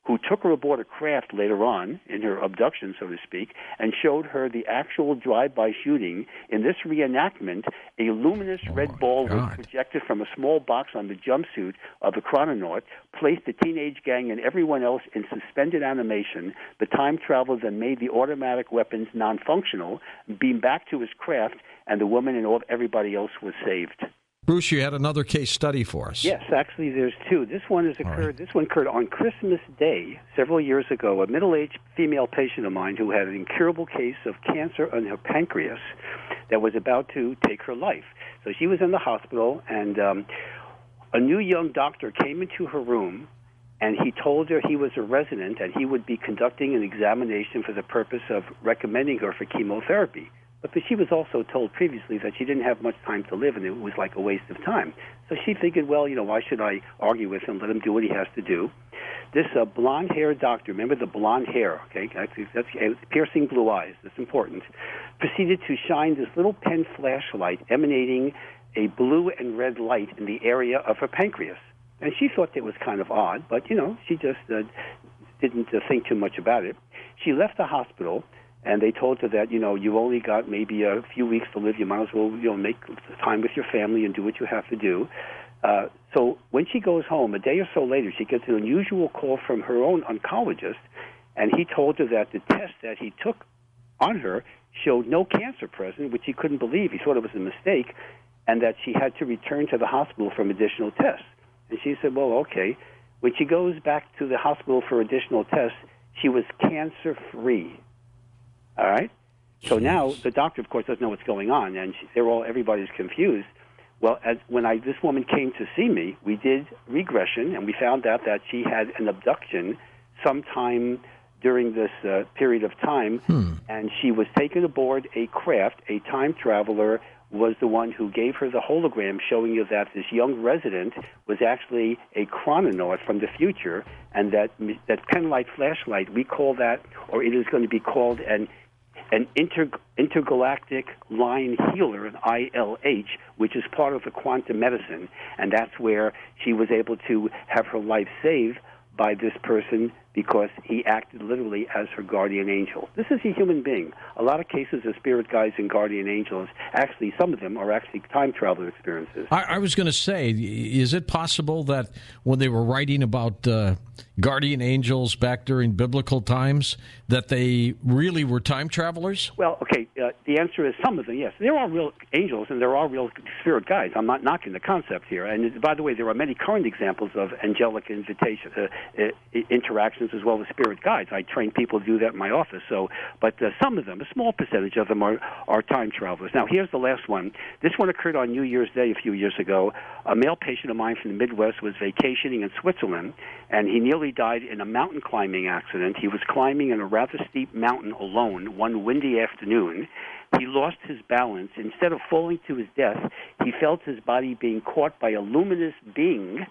who took her aboard a craft later on in her abduction, so to speak, and showed her the actual drive-by shooting. In this reenactment, a luminous red ball was projected from a small box on the jumpsuit of the chrononaut, placed the teenage gang and everyone else in suspended animation. The time traveler then made the automatic weapons non-functional, beamed back to his craft, and the woman and everybody else was saved. Bruce, you had another case study for us. Yes, actually, there's two. This one occurred on Christmas Day several years ago. A middle-aged female patient of mine who had an incurable case of cancer on her pancreas that was about to take her life. So she was in the hospital, and a new young doctor came into her room, and he told her he was a resident and he would be conducting an examination for the purpose of recommending her for chemotherapy. But she was also told previously that she didn't have much time to live, and it was like a waste of time. So she figured, well, why should I argue with him, let him do what he has to do? This blonde-haired doctor, remember the blonde hair, okay? That's piercing blue eyes, that's important, proceeded to shine this little pen flashlight emanating a blue and red light in the area of her pancreas. And she thought it was kind of odd, but, she just didn't think too much about it. She left the hospital, and they told her that, you only got maybe a few weeks to live. You might as well, make time with your family and do what you have to do. So when she goes home, a day or so later, she gets an unusual call from her own oncologist, and he told her that the test that he took on her showed no cancer present, which he couldn't believe. He thought it was a mistake, and that she had to return to the hospital for additional tests. And she said, well, okay. When she goes back to the hospital for additional tests, she was cancer-free. All right? So now the doctor, of course, doesn't know what's going on, and everybody's confused. Well, when this woman came to see me, we did regression, and we found out that she had an abduction sometime during this period of time, and she was taken aboard a craft. A time traveler was the one who gave her the hologram showing you that this young resident was actually a chrononaut from the future, and that penlight flashlight, we call that, or it is going to be called an intergalactic line healer, an ILH, which is part of the quantum medicine, and that's where she was able to have her life saved by this person because he acted literally as her guardian angel. This is a human being. A lot of cases of spirit guides and guardian angels, actually, some of them are actually time traveler experiences. I was going to say, is it possible that when they were writing about guardian angels back during biblical times, that they really were time travelers? Well, okay, the answer is some of them, yes. There are real angels and there are real spirit guides. I'm not knocking the concept here. And by the way, there are many current examples of angelic interactions as well as spirit guides. I train people to do that in my office. But some of them, a small percentage of them, are time travelers. Now, here's the last one. This one occurred on New Year's Day a few years ago. A male patient of mine from the Midwest was vacationing in Switzerland, and he nearly died in a mountain climbing accident. He was climbing in a rather steep mountain alone one windy afternoon. He lost his balance. Instead of falling to his death, he felt his body being caught by a luminous being.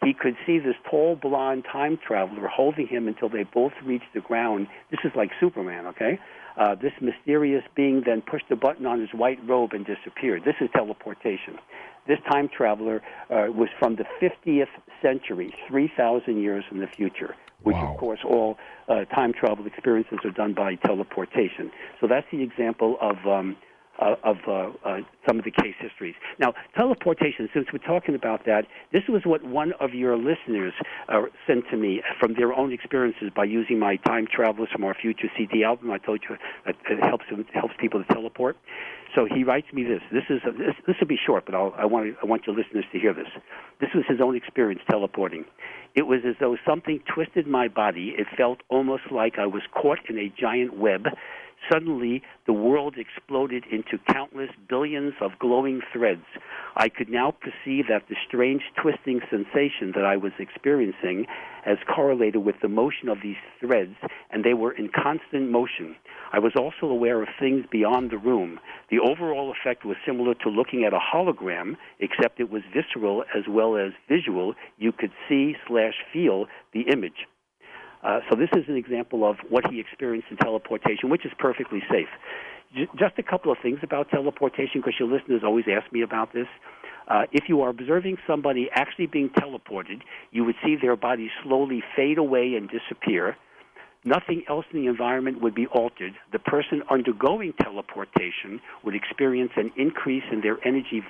He could see this tall, blonde time traveler holding him until they both reached the ground. This is like Superman, okay? This mysterious being then pushed a button on his white robe and disappeared. This is teleportation. This time traveler was from the 50th century, 3,000 years in the future, which, of course, all time travel experiences are done by teleportation. So that's the example of some of the case histories. Now, teleportation, since we're talking about that, this was what one of your listeners sent to me from their own experiences by using my Time Travelers from Our Future CD album. I told you that it helps people to teleport. So he writes me this. This will be short, but I want your listeners to hear this. This was his own experience teleporting. It was as though something twisted my body. It felt almost like I was caught in a giant web. Suddenly, the world exploded into countless billions of glowing threads. I could now perceive that the strange twisting sensation that I was experiencing as correlated with the motion of these threads, and they were in constant motion. I was also aware of things beyond the room. The overall effect was similar to looking at a hologram, except it was visceral as well as visual. You could see/feel the image. So this is an example of what he experienced in teleportation, which is perfectly safe. Just a couple of things about teleportation, because your listeners always ask me about this. If you are observing somebody actually being teleported, you would see their body slowly fade away and disappear. Nothing else in the environment would be altered. The person undergoing teleportation would experience an increase in their energy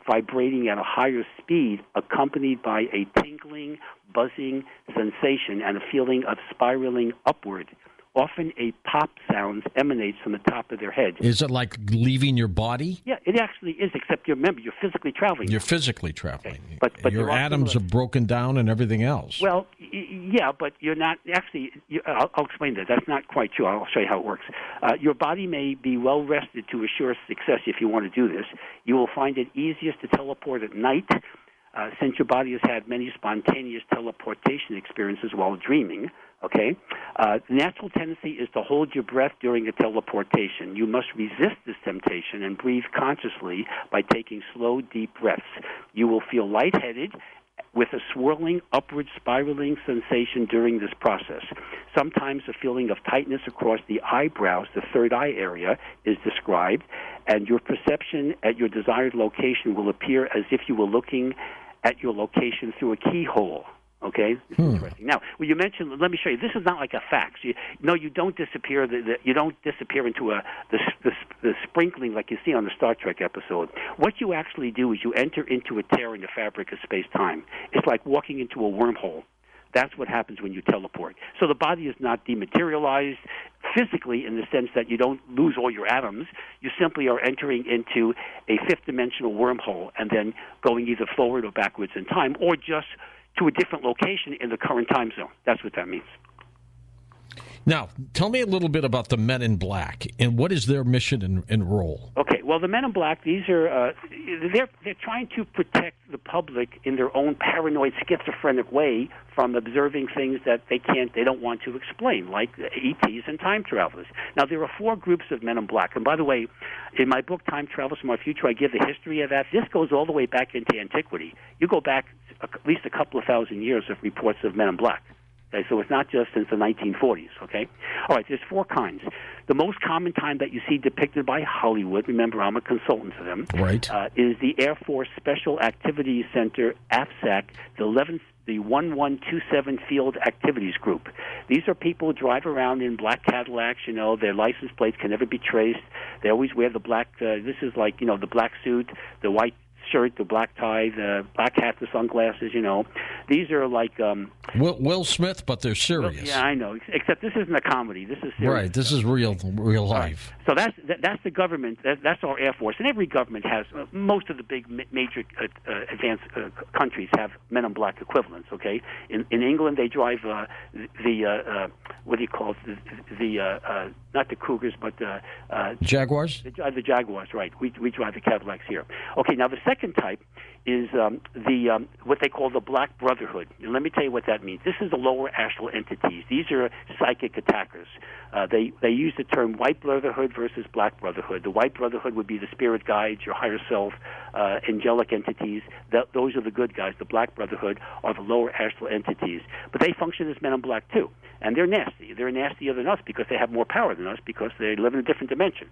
vibrating at a higher speed, accompanied by a tingling, buzzing sensation and a feeling of spiraling upward. Often a pop sound emanates from the top of their head. Is it like leaving your body? Yeah, it actually is, except remember, you're physically traveling. You're physically traveling. Okay. But your atoms are broken down and everything else. Well, yeah, but you're not actually. I'll explain that. That's not quite true. I'll show you how it works. Your body may be well rested to assure success if you want to do this. You will find it easiest to teleport at night, since your body has had many spontaneous teleportation experiences while dreaming. Okay? The natural tendency is to hold your breath during a teleportation. You must resist this temptation and breathe consciously by taking slow, deep breaths. You will feel lightheaded with a swirling, upward spiraling sensation during this process. Sometimes a feeling of tightness across the eyebrows, the third eye area, is described, and your perception at your desired location will appear as if you were looking at your location through a keyhole. Okay, this is interesting. Now, well, you mentioned. Let me show you. This is not like a fax. You don't disappear. You don't disappear into the sprinkling like you see on the Star Trek episode. What you actually do is you enter into a tear in the fabric of space-time. It's like walking into a wormhole. That's what happens when you teleport. So the body is not dematerialized physically in the sense that you don't lose all your atoms. You simply are entering into a fifth-dimensional wormhole and then going either forward or backwards in time, or just to a different location in the current time zone. That's what that means. Now, tell me a little bit about the Men in Black and what is their mission and role. Okay, well, the Men in Black, these are they're trying to protect the public in their own paranoid, schizophrenic way from observing things that they don't want to explain, like ETs and time travelers. Now, there are 4 groups of Men in Black, and by the way, in my book, Time Travelers from Our Future, I give the history of that. This goes all the way back into antiquity. You go back at least a couple of thousand years of reports of Men in Black. Okay, so it's not just since the 1940s, okay? All right, there's 4 kinds. The most common time that you see depicted by Hollywood, remember I'm a consultant to them, right, is the Air Force Special Activities Center, AFSAC, the 1127 Field Activities Group. These are people who drive around in black Cadillacs, their license plates can never be traced. They always wear the black, this is like, the black suit, the white shirt, the black tie, the black hat, the sunglasses, These are like... Will Smith, but they're serious. Yeah, I know, except this isn't a comedy. This is serious. Right, this is real life. Right. So that's the government, that's our Air Force. And every government has, most of the big major advanced countries have Men in Black equivalents, okay? In England, they drive what do you call it? Not the Cougars, but... Jaguars? They drive the Jaguars, right. We drive the Cadillacs here. Okay, now the second type is what they call the Black Brotherhood. And let me tell you what that means. This is the lower astral entities. These are psychic attackers. They use the term White Brotherhood versus Black Brotherhood. The White Brotherhood would be the spirit guides, your higher self, angelic entities. Those are the good guys. The Black Brotherhood are the lower astral entities. But they function as Men in Black too. And they're nasty. They're nastier than us because they have more power than us because they live in a different dimension.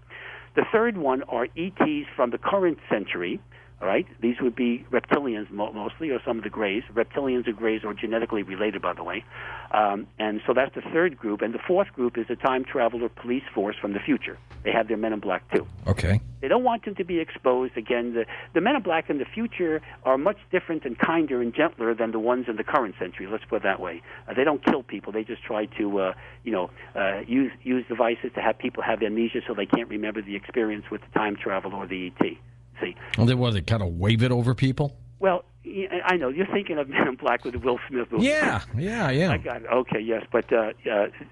The third one are ETs from the current century. All right, these would be reptilians mostly, or some of the Greys. Reptilians and Greys are genetically related, by the way. And so that's the third group. And the fourth group is the time traveler police force from the future. They have their Men in Black too. Okay. They don't want them to be exposed. Again, the Men in Black in the future are much different and kinder and gentler than the ones in the current century. Let's put it that way. They don't kill people. They just try to, use devices to have people have amnesia so they can't remember the experience with the time travel or the ET. See? Well, they kind of wave it over people? Well, I know. You're thinking of Men in Black with Will Smith. Yeah. I got it. Okay, yes, but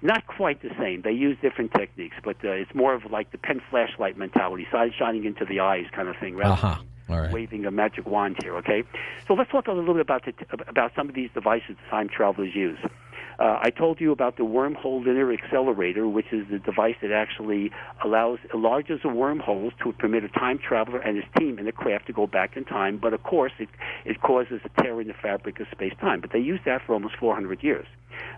not quite the same. They use different techniques, but it's more of like the pen flashlight mentality, side shining into the eyes kind of thing, rather than waving a magic wand here, okay? So let's talk a little bit about some of these devices time travelers use. I told you about the wormhole linear accelerator, which is the device that actually enlarges the wormholes to permit a time traveler and his team in the craft to go back in time. But, of course, it causes a tear in the fabric of space-time. But they used that for almost 400 years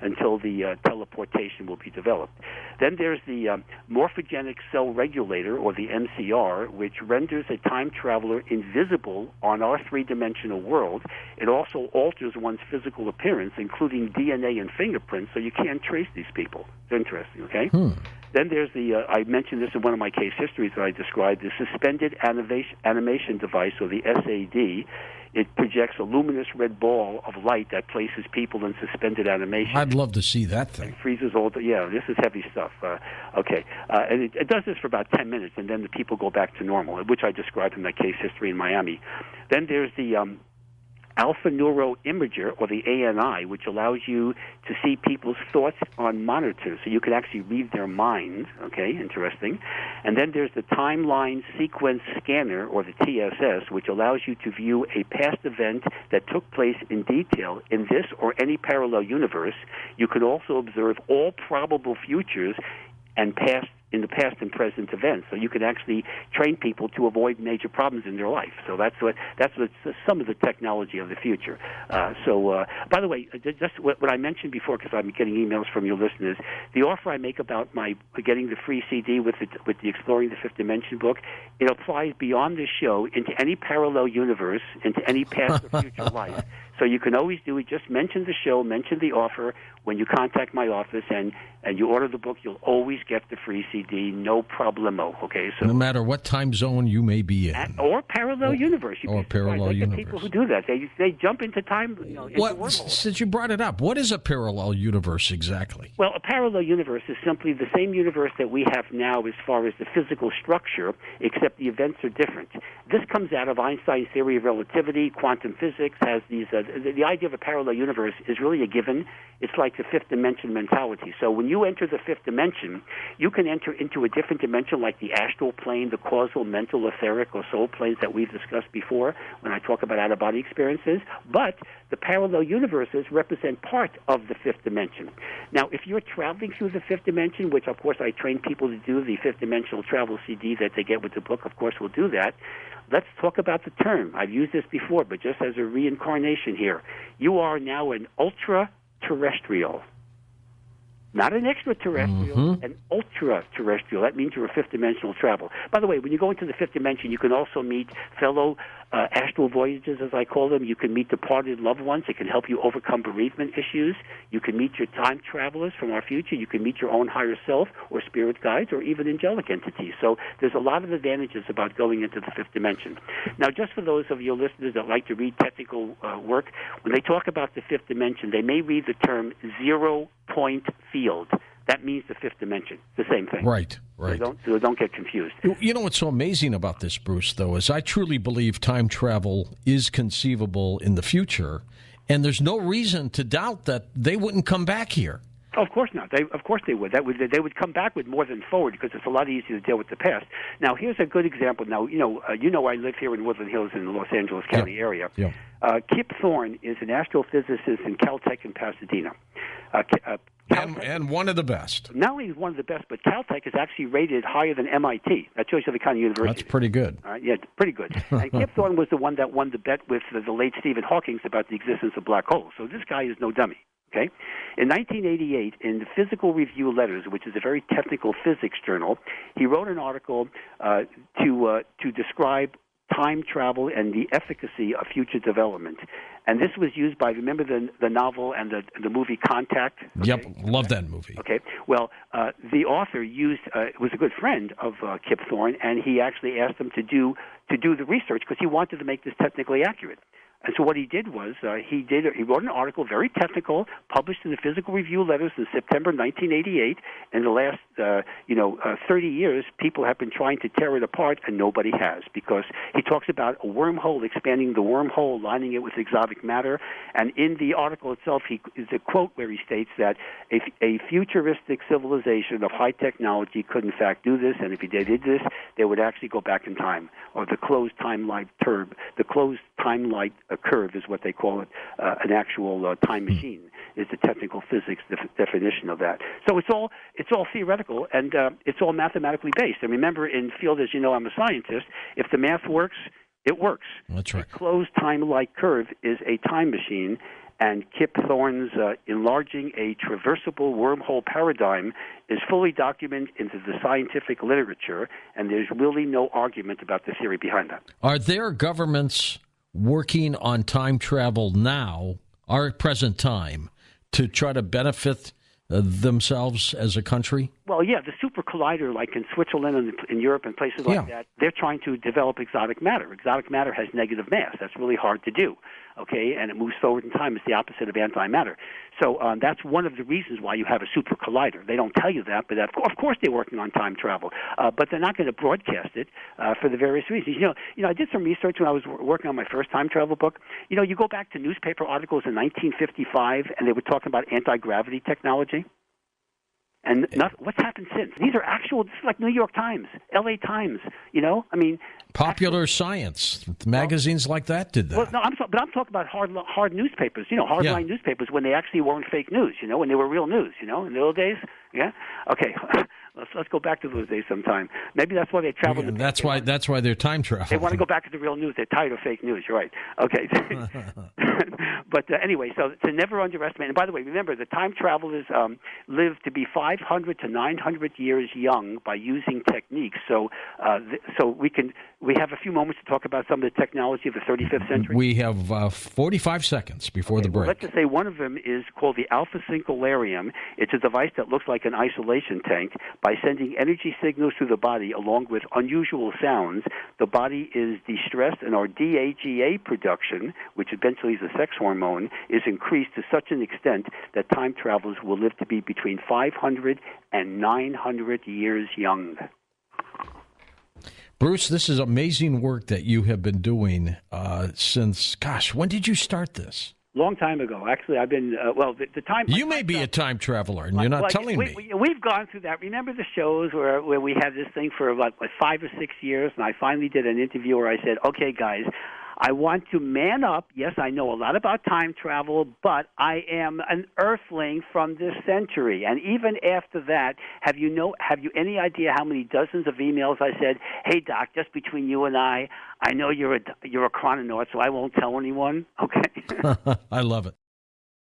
until the teleportation will be developed. Then there's the morphogenic cell regulator, or the MCR, which renders a time traveler invisible on our three-dimensional world. It also alters one's physical appearance, including DNA and fingerprints, so you can't trace these people. It's interesting, okay? Then there's I mentioned this in one of my case histories that I described, the suspended animation device, or the SAD. It projects a luminous red ball of light that places people in suspended animation. I'd love to see that thing. It freezes all the... Yeah, this is heavy stuff. Okay. And it does this for about 10 minutes, and then the people go back to normal, which I described in that case history in Miami. Then there's the Alpha Neuro Imager, or the ANI, which allows you to see people's thoughts on monitors, so you can actually read their minds. Okay, interesting. And then there's the Timeline Sequence Scanner, or the TSS, which allows you to view a past event that took place in detail in this or any parallel universe. You can also observe all probable futures and in the past and present events, so you can actually train people to avoid major problems in their life. So that's what some of the technology of the future. By the way, just what I mentioned before, because I'm getting emails from your listeners, the offer I make about my getting the free CD with the Exploring the Fifth Dimension book, it applies beyond this show into any parallel universe, into any past or future life. So you can always do it. Just mention the show, mention the offer when you contact my office, and you order the book. You'll always get the free CD, no problemo. Okay, so no matter what time zone you may be in, or parallel universe, or parallel universe. People who do that, they jump into time. Since you brought it up, what is a parallel universe exactly? Well, a parallel universe is simply the same universe that we have now as far as the physical structure, except the events are different. This comes out of Einstein's theory of relativity. Quantum physics has these. The idea of a parallel universe is really a given. It's like the fifth dimension mentality. So when you enter the fifth dimension, you can enter into a different dimension like the astral plane, the causal, mental, etheric, or soul planes that we've discussed before when I talk about out-of-body experiences. But the parallel universes represent part of the fifth dimension. Now, if you're traveling through the fifth dimension, which, of course, I train people to do, the fifth dimensional travel CD that they get with the book, of course, will do that. Let's talk about the term. I've used this before, but just as a reincarnation here. You are now an ultra-terrestrial. Not an extraterrestrial, an ultra-terrestrial. That means you're a fifth-dimensional travel. By the way, when you go into the fifth dimension, you can also meet fellow astral voyages, as I call them. You can meet departed loved ones. It can help you overcome bereavement issues. You can meet your time travelers from our future. You can meet your own higher self or spirit guides or even angelic entities. So there's a lot of advantages about going into the fifth dimension. Now, just for those of your listeners that like to read technical work, when they talk about the fifth dimension, they may read the term zero-point field. That means the fifth dimension. The same thing. Right. So don't get confused. You know what's so amazing about this, Bruce, though, is I truly believe time travel is conceivable in the future, and there's no reason to doubt that they wouldn't come back here. Of course not. Of course they would. They would come back with more than forward because it's a lot easier to deal with the past. Now, here's a good example. Now, I live here in Woodland Hills in the Los Angeles County area. Yeah. Kip Thorne is an astrophysicist in Caltech in Pasadena. And one of the best. Not only one of the best, but Caltech is actually rated higher than MIT. That shows you the kind of university. That's pretty good. Yeah, pretty good. And Kip Thorne was the one that won the bet with the late Stephen Hawking about the existence of black holes. So this guy is no dummy. Okay, in 1988, in the Physical Review Letters, which is a very technical physics journal, he wrote an article to describe time travel and the efficacy of future development. And this was used by, remember the novel and the movie Contact? Okay? Yep, love that movie. Okay, well, the author was a good friend of Kip Thorne, and he actually asked him to do the research because he wanted to make this technically accurate. And so what he did was he wrote an article, very technical, published in the Physical Review Letters in September 1988. In the last 30 years, people have been trying to tear it apart, and nobody has, because he talks about a wormhole, expanding the wormhole, lining it with exotic matter. And in the article itself, is a quote where he states that a futuristic civilization of high technology could in fact do this, and if they did this, they would actually go back in time, or the closed time-light curve. The closed time-light curve is what they call it. An actual time machine is the technical physics definition of that. So it's all theoretical, and it's all mathematically based. And remember, in field, as you know, I'm a scientist. If the math works, it works. That's right. A closed time-light curve is a time machine, and Kip Thorne's enlarging a traversable wormhole paradigm is fully documented into the scientific literature, and there's really no argument about the theory behind that. Are there governments working on time travel now, our present time, to try to benefit themselves as a country? Well, yeah, the super collider, like in Switzerland and in Europe and places like that, they're trying to develop exotic matter. Exotic matter has negative mass. That's really hard to do, okay? And it moves forward in time. It's the opposite of antimatter. So that's one of the reasons why you have a super collider. They don't tell you that, but of course they're working on time travel. But they're not going to broadcast it for the various reasons. You know, I did some research when I was working on my first time travel book. You know, you go back to newspaper articles in 1955, and they were talking about anti-gravity technology. And what's happened since? These are actual, this is like New York Times, L.A. Times, you know? I mean... Popular Science, magazines like that did that. Well, no, I'm talking about hard newspapers, you know, hardline newspapers when they actually weren't fake news, you know, when they were real news, you know, in the old days. Yeah? Okay, let's go back to those days sometime. Maybe that's why they travel. Yeah, that's why they're time traveling. They want to go back to the real news. They're tired of fake news. You're right. Okay. But anyway, so to never underestimate. And by the way, remember, the time travelers live to be 500 to 900 years young by using techniques. So we have a few moments to talk about some of the technology of the 35th century. We have 45 seconds before the break. Well, let's just say one of them is called the alpha-syncholarium. It's a device that looks like an isolation tank. By sending energy signals through the body along with unusual sounds, the body is distressed, and our DAGA production, which eventually is a sex hormone, is increased to such an extent that time travelers will live to be between 500 and 900 years young. Bruce, this is amazing work that you have been doing since, when did you start this? Long time ago. Actually, I've been, the time... You may be a time traveler, and you're not telling me. We've gone through that. Remember the shows where we had this thing for about 5 or 6 years, and I finally did an interview where I said, okay, guys, I want to man up. Yes, I know a lot about time travel, but I am an earthling from this century. And even after that, have you any idea how many dozens of emails I said, hey, Doc, just between you and I know you're a chrononaut, so I won't tell anyone. Okay. I love it.